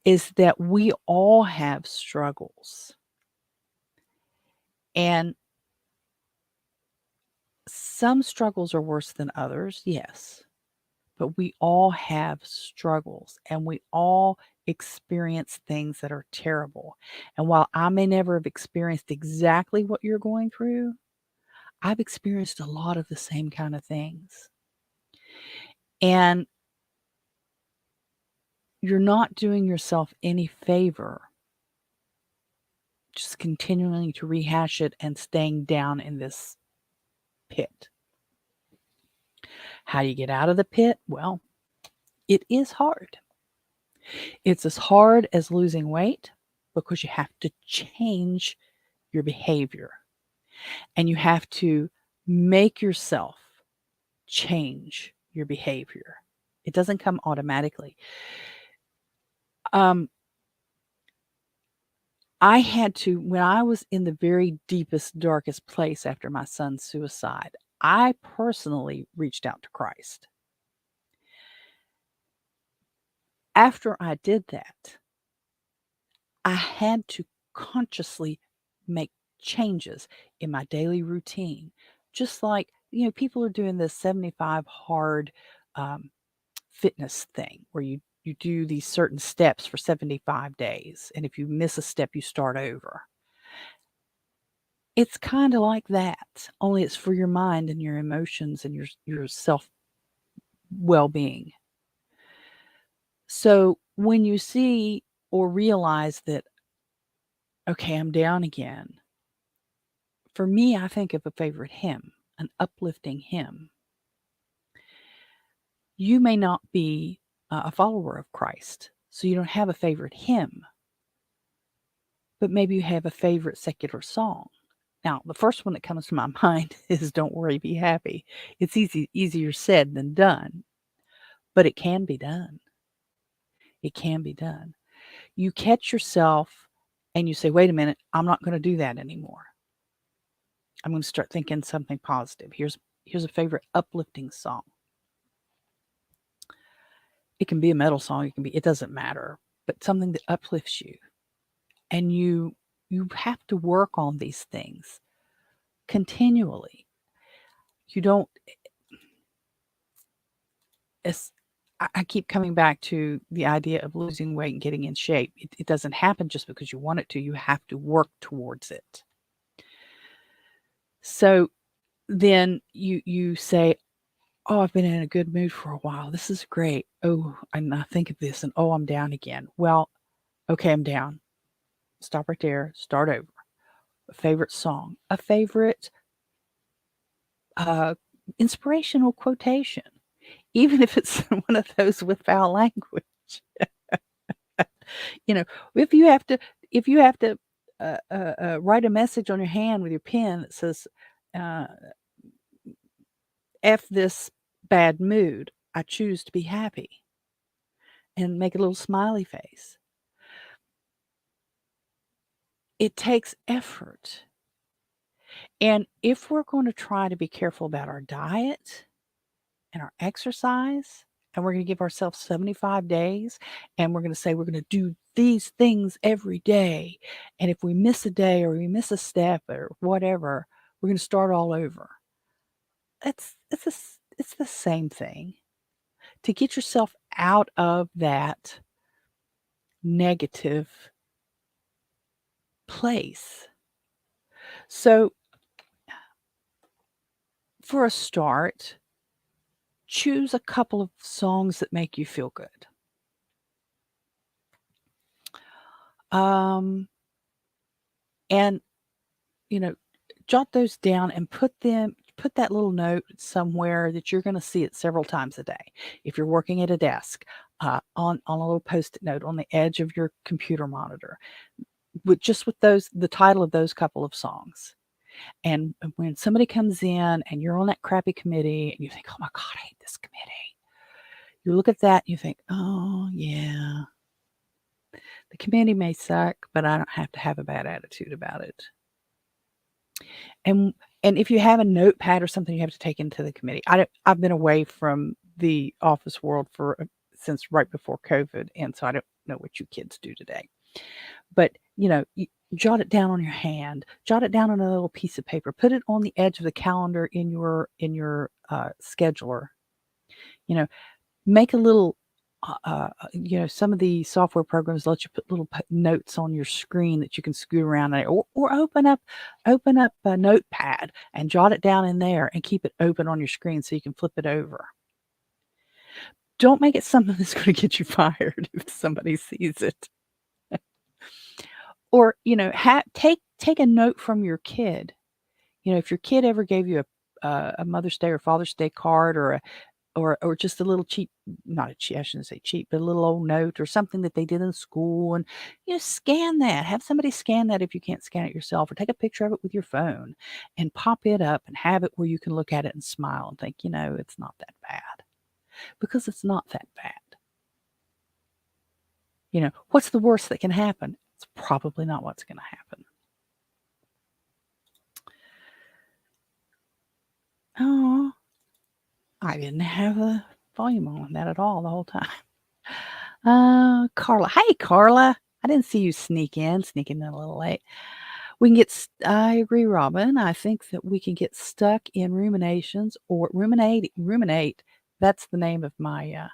is that we all have struggles. And some struggles are worse than others, yes. But we all have struggles and we all experience things that are terrible. And while I may never have experienced exactly what you're going through, I've experienced a lot of the same kind of things. And you're not doing yourself any favor just continuing to rehash it and staying down in this pit. How do you get out of the pit? Well, it is hard. It's as hard as losing weight because you have to change your behavior and you have to make yourself change your behavior. It doesn't come automatically. I had to, when I was in the very deepest, darkest place after my son's suicide, I personally reached out to Christ. After I did that, I had to consciously make changes in my daily routine. Just like, people are doing this 75 hard fitness thing where you do these certain steps for 75 days. And if you miss a step, you start over. It's kind of like that, only it's for your mind and your emotions and your self well-being. So when you see or realize that, okay, I'm down again, for me, I think of a favorite hymn, an uplifting hymn. You may not be a follower of Christ, so you don't have a favorite hymn, but maybe you have a favorite secular song. Now, the first one that comes to my mind is Don't Worry, Be Happy. It's easier said than done, but it can be done. It can be done. You catch yourself and you say, wait a minute, I'm not going to do that anymore. I'm going to start thinking something positive. Here's a favorite uplifting song. It can be a metal song, it doesn't matter, but something that uplifts you. And you have to work on these things continually. You don't it's, I keep coming back to the idea of losing weight and getting in shape. It doesn't happen just because you want it to. You have to work towards it. So then you say, "Oh, I've been in a good mood for a while. This is great. Oh, and I think of this, and oh, I'm down again. Well, okay, I'm down. Stop right there. Start over. A favorite song, a favorite uh, inspirational quotation, even if it's one of those with foul language. You know, if you have to, if you have to write a message on your hand with your pen that says, uh, "F this bad mood. I choose to be happy," and make a little smiley face. It takes effort. And if we're going to try to be careful about our diet and our exercise, and we're going to give ourselves 75 days, and we're going to say we're going to do these things every day. And if we miss a day or we miss a step or whatever, we're going to start all over. It's the same thing. To get yourself out of that negative place. So, for a start, choose a couple of songs that make you feel good. Um, and you know, jot those down and put that little note somewhere that you're going to see it several times a day. If you're working at a desk, on a little post-it note on the edge of your computer monitor, with those, the title of those couple of songs. And when somebody comes in and you're on that crappy committee and you think, "Oh my God, I hate this committee." You look at that and you think, "Oh yeah, the committee may suck, but I don't have to have a bad attitude about it." And if you have a notepad or something you have to take into the committee, I've been away from the office world for since right before COVID, and so I don't know what you kids do today. But you jot it down on your hand, jot it down on a little piece of paper, put it on the edge of the calendar in your scheduler. You know, make a little. Some of the software programs let you put little notes on your screen that you can scoot around, or open up a notepad and jot it down in there and keep it open on your screen so you can flip it over. Don't make it something that's going to get you fired if somebody sees it. Or take a note from your kid. If your kid ever gave you a Mother's Day or Father's Day card, or just a little cheap, not a cheap, I shouldn't say cheap, but a little old note or something that they did in school, and scan that. Have somebody scan that if you can't scan it yourself, or take a picture of it with your phone and pop it up and have it where you can look at it and smile and think, it's not that bad, because it's not that bad. What's the worst that can happen? It's probably not what's going to happen. Oh, I didn't have the volume on that at all the whole time. Carla. Hey, Carla. I didn't see you sneaking in a little late. I agree, Robin. I think that we can get stuck in ruminations or ruminate. That's the name of my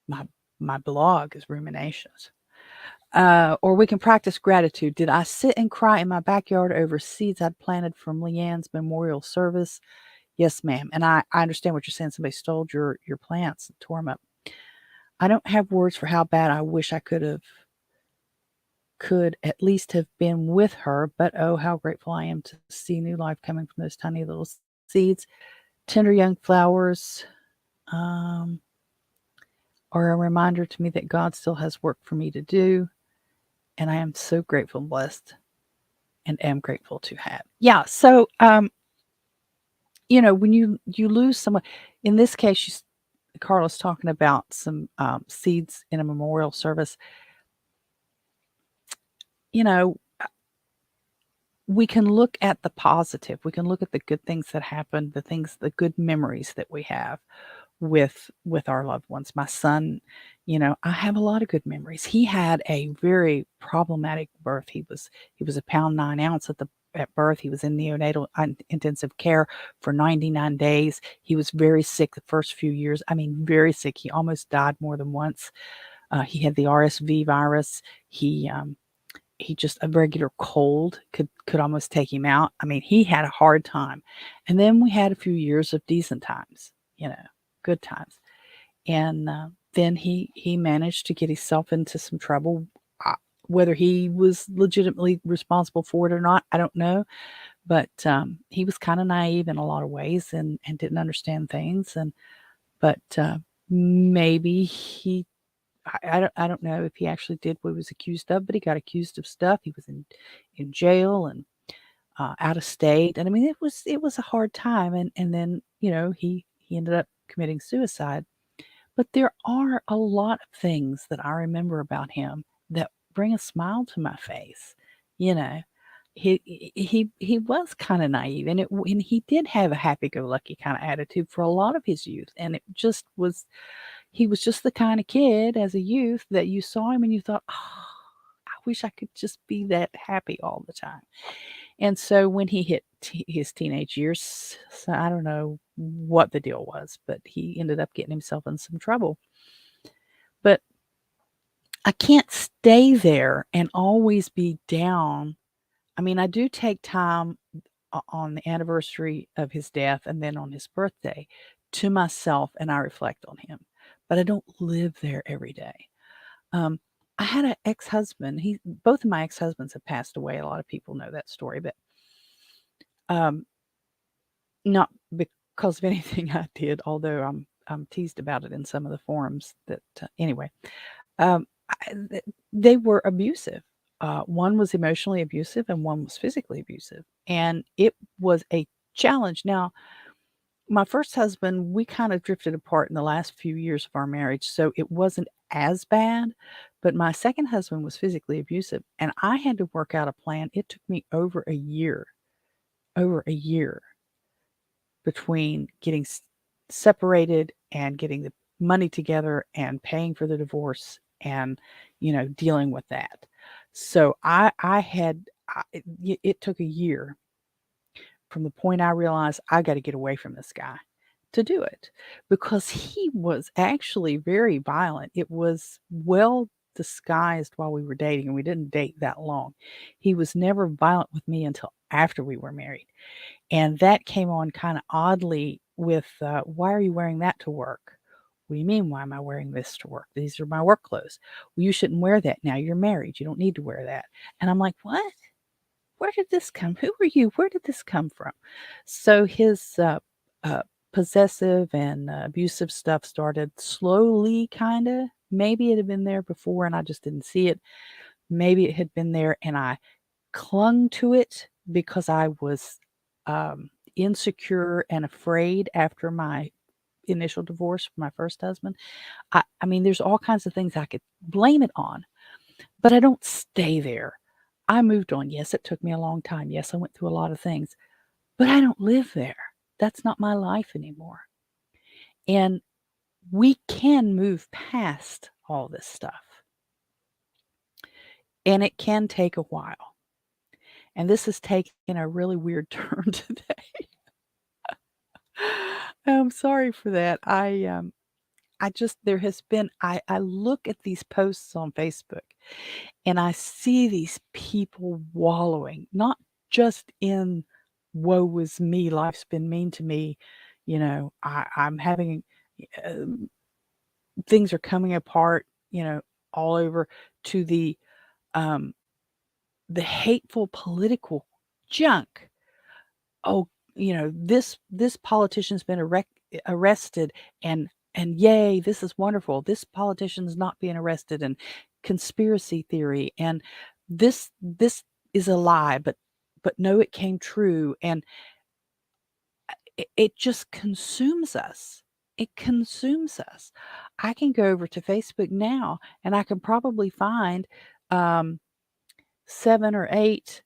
my blog is Ruminations. Or we can practice gratitude. Did I sit and cry in my backyard over seeds I'd planted from Leanne's memorial service? Yes, ma'am. And I understand what you're saying. Somebody stole your plants and tore them up. I don't have words for how bad I wish I could at least have been with her, but oh, how grateful I am to see new life coming from those tiny little seeds. Tender young flowers are a reminder to me that God still has work for me to do, and I am so grateful and blessed and am grateful to have. Yeah, so when you lose someone, in this case, Carla's talking about some seeds in a memorial service. We can look at the positive. We can look at the good things that happen, the good memories that we have with our loved ones. My son, I have a lot of good memories. He had a very problematic birth. He was a pound 9 ounce at the at birth. He was in neonatal intensive care for 99 days. He was very sick the first few years. I mean, very sick. He almost died more than once. He had the RSV virus. He just a regular cold could almost take him out. I mean, he had a hard time. And then we had a few years of decent times, good times. And then he managed to get himself into some trouble. Whether he was legitimately responsible for it or not, I don't know. But he was kind of naive in a lot of ways and didn't understand things. But maybe I don't know if he actually did what he was accused of, but he got accused of stuff. He was in jail and out of state, and I mean it was a hard time. And then he ended up committing suicide. But there are a lot of things that I remember about him that bring a smile to my face. You know, he was kind of naive, and he did have a happy-go-lucky kind of attitude for a lot of his youth, and it just was he was just the kind of kid as a youth that you saw him and you thought, oh, I wish I could just be that happy all the time. And so when he hit his teenage years, so I don't know what the deal was, but he ended up getting himself in some trouble. But I can't stay there and always be down. I mean, I do take time on the anniversary of his death and then on his birthday to myself, and I reflect on him. But I don't live there every day. Um, I had an ex-husband. Both of my ex-husbands have passed away. A lot of people know that story, but um, not because of anything I did. Although I'm teased about it in some of the forums. That anyway, they were abusive. One was emotionally abusive, and one was physically abusive, and it was a challenge. Now, my first husband, we kind of drifted apart in the last few years of our marriage, so it wasn't as bad. But my second husband was physically abusive, and I had to work out a plan. It took me over a year between getting separated and getting the money together and paying for the divorce and dealing with that. So it took a year from the point I realized I got to get away from this guy to do it, because he was actually very violent. It was well disguised while we were dating, and we didn't date that long. He was never violent with me until after we were married. And that came on kind of oddly with, why are you wearing that to work? What do you mean, why am I wearing this to work? These are my work clothes. Well, you shouldn't wear that now. You're married. You don't need to wear that. And I'm like, what? Where did this come? Who are you? Where did this come from? So his uh, possessive and abusive stuff started slowly, kind of. Maybe it had been there before and I just didn't see it. Maybe it had been there and I clung to it because I was insecure and afraid after my initial divorce from my first husband. I mean, there's all kinds of things I could blame it on, but I don't stay there. I moved on. Yes, it took me a long time. Yes, I went through a lot of things, but I don't live there. That's not my life anymore. And we can move past all this stuff, and it can take a while. And this has taken a really weird turn today. I'm sorry for that. I just there has been I look at these posts on Facebook and I see these people wallowing, not just in woe is me, life's been mean to me, I'm having um, things are coming apart, all over, to um the hateful political junk. Oh, this politician's been arrested, and yay, this is wonderful. This politician's not being arrested, and conspiracy theory, and this is a lie, but no, it came true, and it just consumes us. It consumes us. I can go over to Facebook now, and I can probably find um, 7 or 8.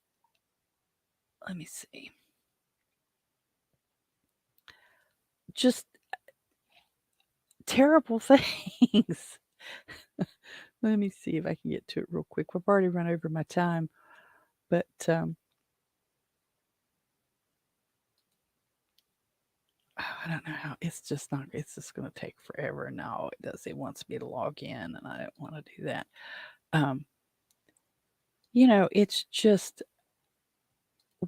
Let me see. Just terrible things. Let me see if I can get to it real quick. I've already run over my time, but I don't know how. It's just not. It's just going to take forever. No, it does. It wants me to log in, and I don't want to do that. Um, it's just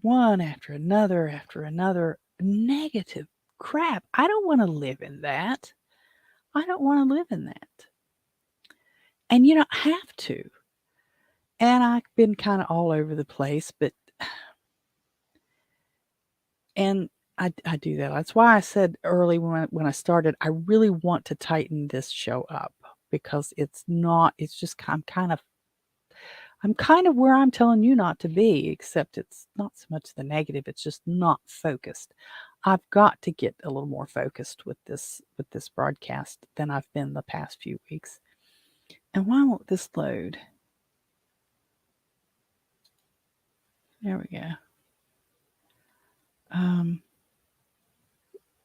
one after another negative crap. I don't want to live in that. I don't want to live in that. And you don't have to. And I've been kind of all over the place, but and I do that. That's why I said early when I started, I really want to tighten this show up because it's not. It's just I'm kind of where I'm telling you not to be, except it's not so much the negative. It's just not focused. I've got to get a little more focused with this broadcast than I've been the past few weeks. And why won't this load? There we go.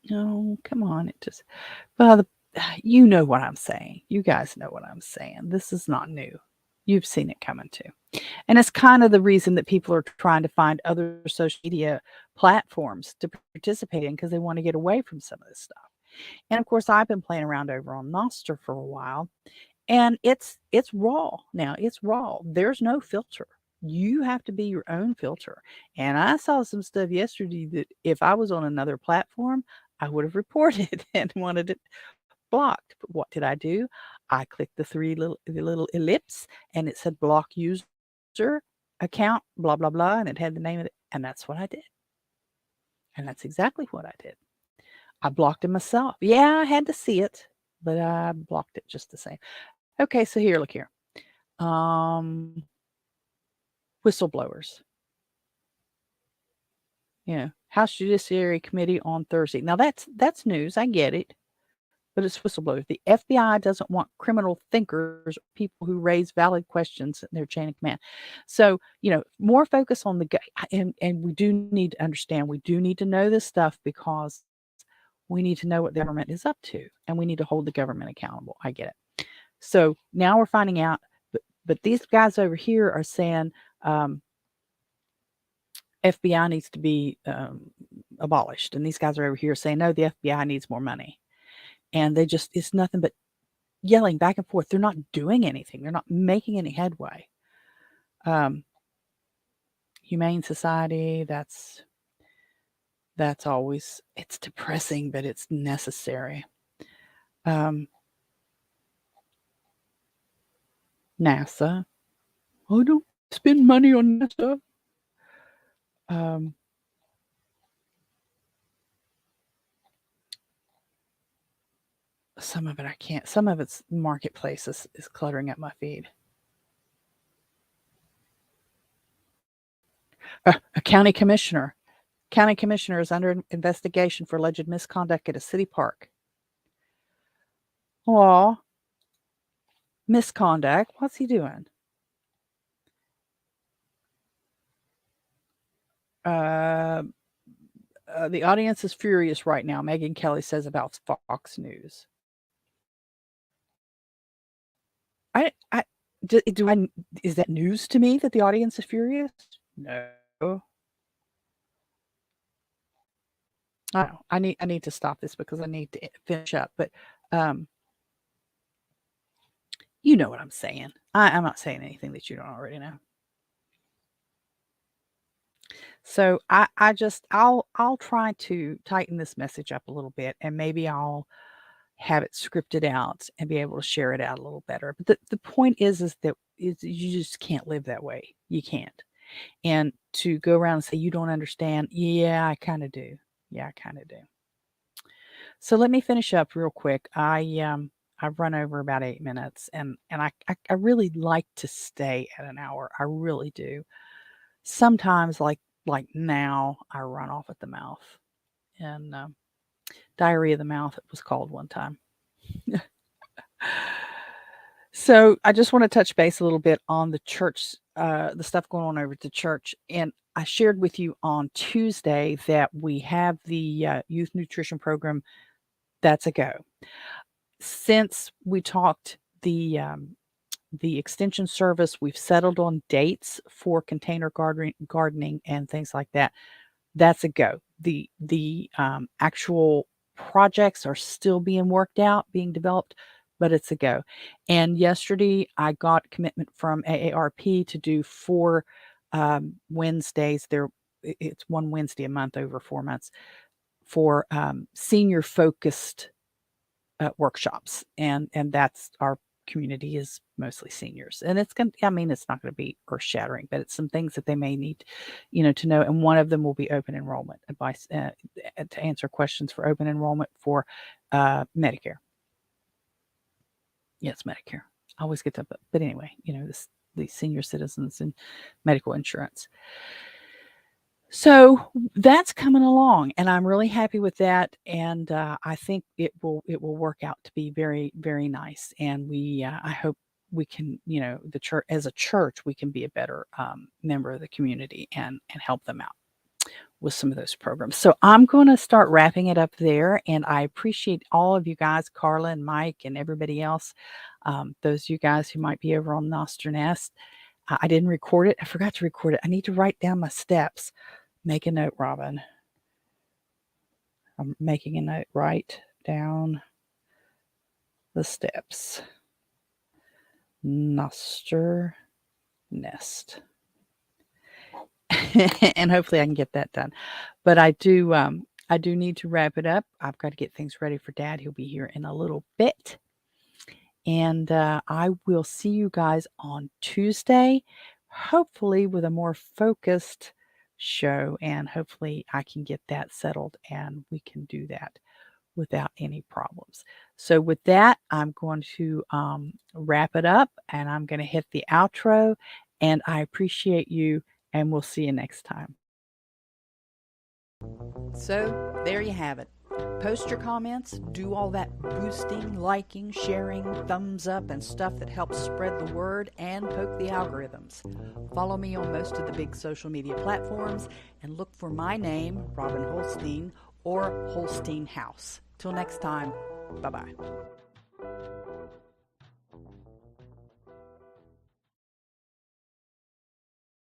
No, come on. It just, well, you know what I'm saying. You guys know what I'm saying. This is not new. You've seen it coming too. And it's kind of the reason that people are trying to find other social media platforms to participate in because they want to get away from some of this stuff. And of course, I've been playing around over on Noster for a while, and it's raw now. It's raw. There's no filter. You have to be your own filter. And I saw some stuff yesterday that if I was on another platform, I would have reported and wanted it blocked. But what did I do? I clicked the little ellipse, and it said block user account, blah, blah, blah. And it had the name of it. And that's what I did. And that's exactly what I did. I blocked it myself. Yeah, I had to see it, but I blocked it just the same. Okay, so here, look here. Whistleblowers. House Judiciary Committee on Thursday. Now that's news. I get it, but it's whistleblowers. The FBI doesn't want criminal thinkers, people who raise valid questions in their chain of command. So more focus on and we do need to understand. We do need to know this stuff because we need to know what the government is up to, and we need to hold the government accountable. I get it. So now we're finding out, but these guys over here are saying FBI needs to be abolished, and these guys are over here saying no, the FBI needs more money, and it's nothing but yelling back and forth. They're not doing anything. They're not making any headway. Humane Society, that's always, it's depressing, but it's necessary. NASA. I don't spend money on NASA. Some of it I can't. Some of it's marketplace is cluttering up my feed. A county commissioner. County commissioner is under investigation for alleged misconduct at a city park. Aw. Misconduct? What's he doing? The audience is furious right now, Megyn Kelly says about Fox News. Is that news to me that the audience is furious? No. I need to stop this because I need to finish up. But you know what I'm saying. I'm not saying anything that you don't already know. So I'll try to tighten this message up a little bit, and maybe I'll have it scripted out and be able to share it out a little better. But the point is that you just can't live that way. You can't. And to go around and say you don't understand, yeah, I kind of do. Yeah, I kind of do. So let me finish up real quick. I've run over about 8 minutes, and I really like to stay at an hour. I really do. Sometimes, like now, I run off at the mouth, and diarrhea of the mouth it was called one time. So I just want to touch base a little bit on the church, the stuff going on over at the church. And I shared with you on Tuesday that we have the youth nutrition program. That's a go. Since we talked the extension service, we've settled on dates for container gardening and things like that. That's a go. The actual projects are still being worked out, being developed, but it's a go. And yesterday I got commitment from AARP to do 4 Wednesdays. It's one Wednesday a month over 4 months for senior focused workshops, and that's our community is mostly seniors, and it's going to, I mean, it's not going to be earth shattering, but it's some things that they may need, to know. And one of them will be open enrollment advice, to answer questions for open enrollment for Medicare. Yes, Medicare. I always get that, but anyway, these senior citizens and medical insurance. So that's coming along, and I'm really happy with that. And I think it will work out to be very, very nice. And I hope we can, the church, as a church, we can be a better member of the community and help them out with some of those programs. So I'm going to start wrapping it up there, and I appreciate all of you guys, Carla and Mike and everybody else. Those of you guys who might be over on Noster Nest. I didn't record it. I forgot to record it. I need to write down my steps. Make a note, Robin. I'm making a note. Write down the steps. Noster Nest. And hopefully I can get that done. But I do need to wrap it up. I've got to get things ready for Dad. He'll be here in a little bit. And I will see you guys on Tuesday, hopefully with a more focused show, and hopefully I can get that settled and we can do that without any problems. So with that, I'm going to wrap it up, and I'm going to hit the outro, and I appreciate you, and we'll see you next time. So there you have it. Post your comments, do all that boosting, liking, sharing, thumbs up, and stuff that helps spread the word and poke the algorithms. Follow me on most of the big social media platforms, and look for my name, Robin Holstein, or Holstein House. Till next time, bye-bye.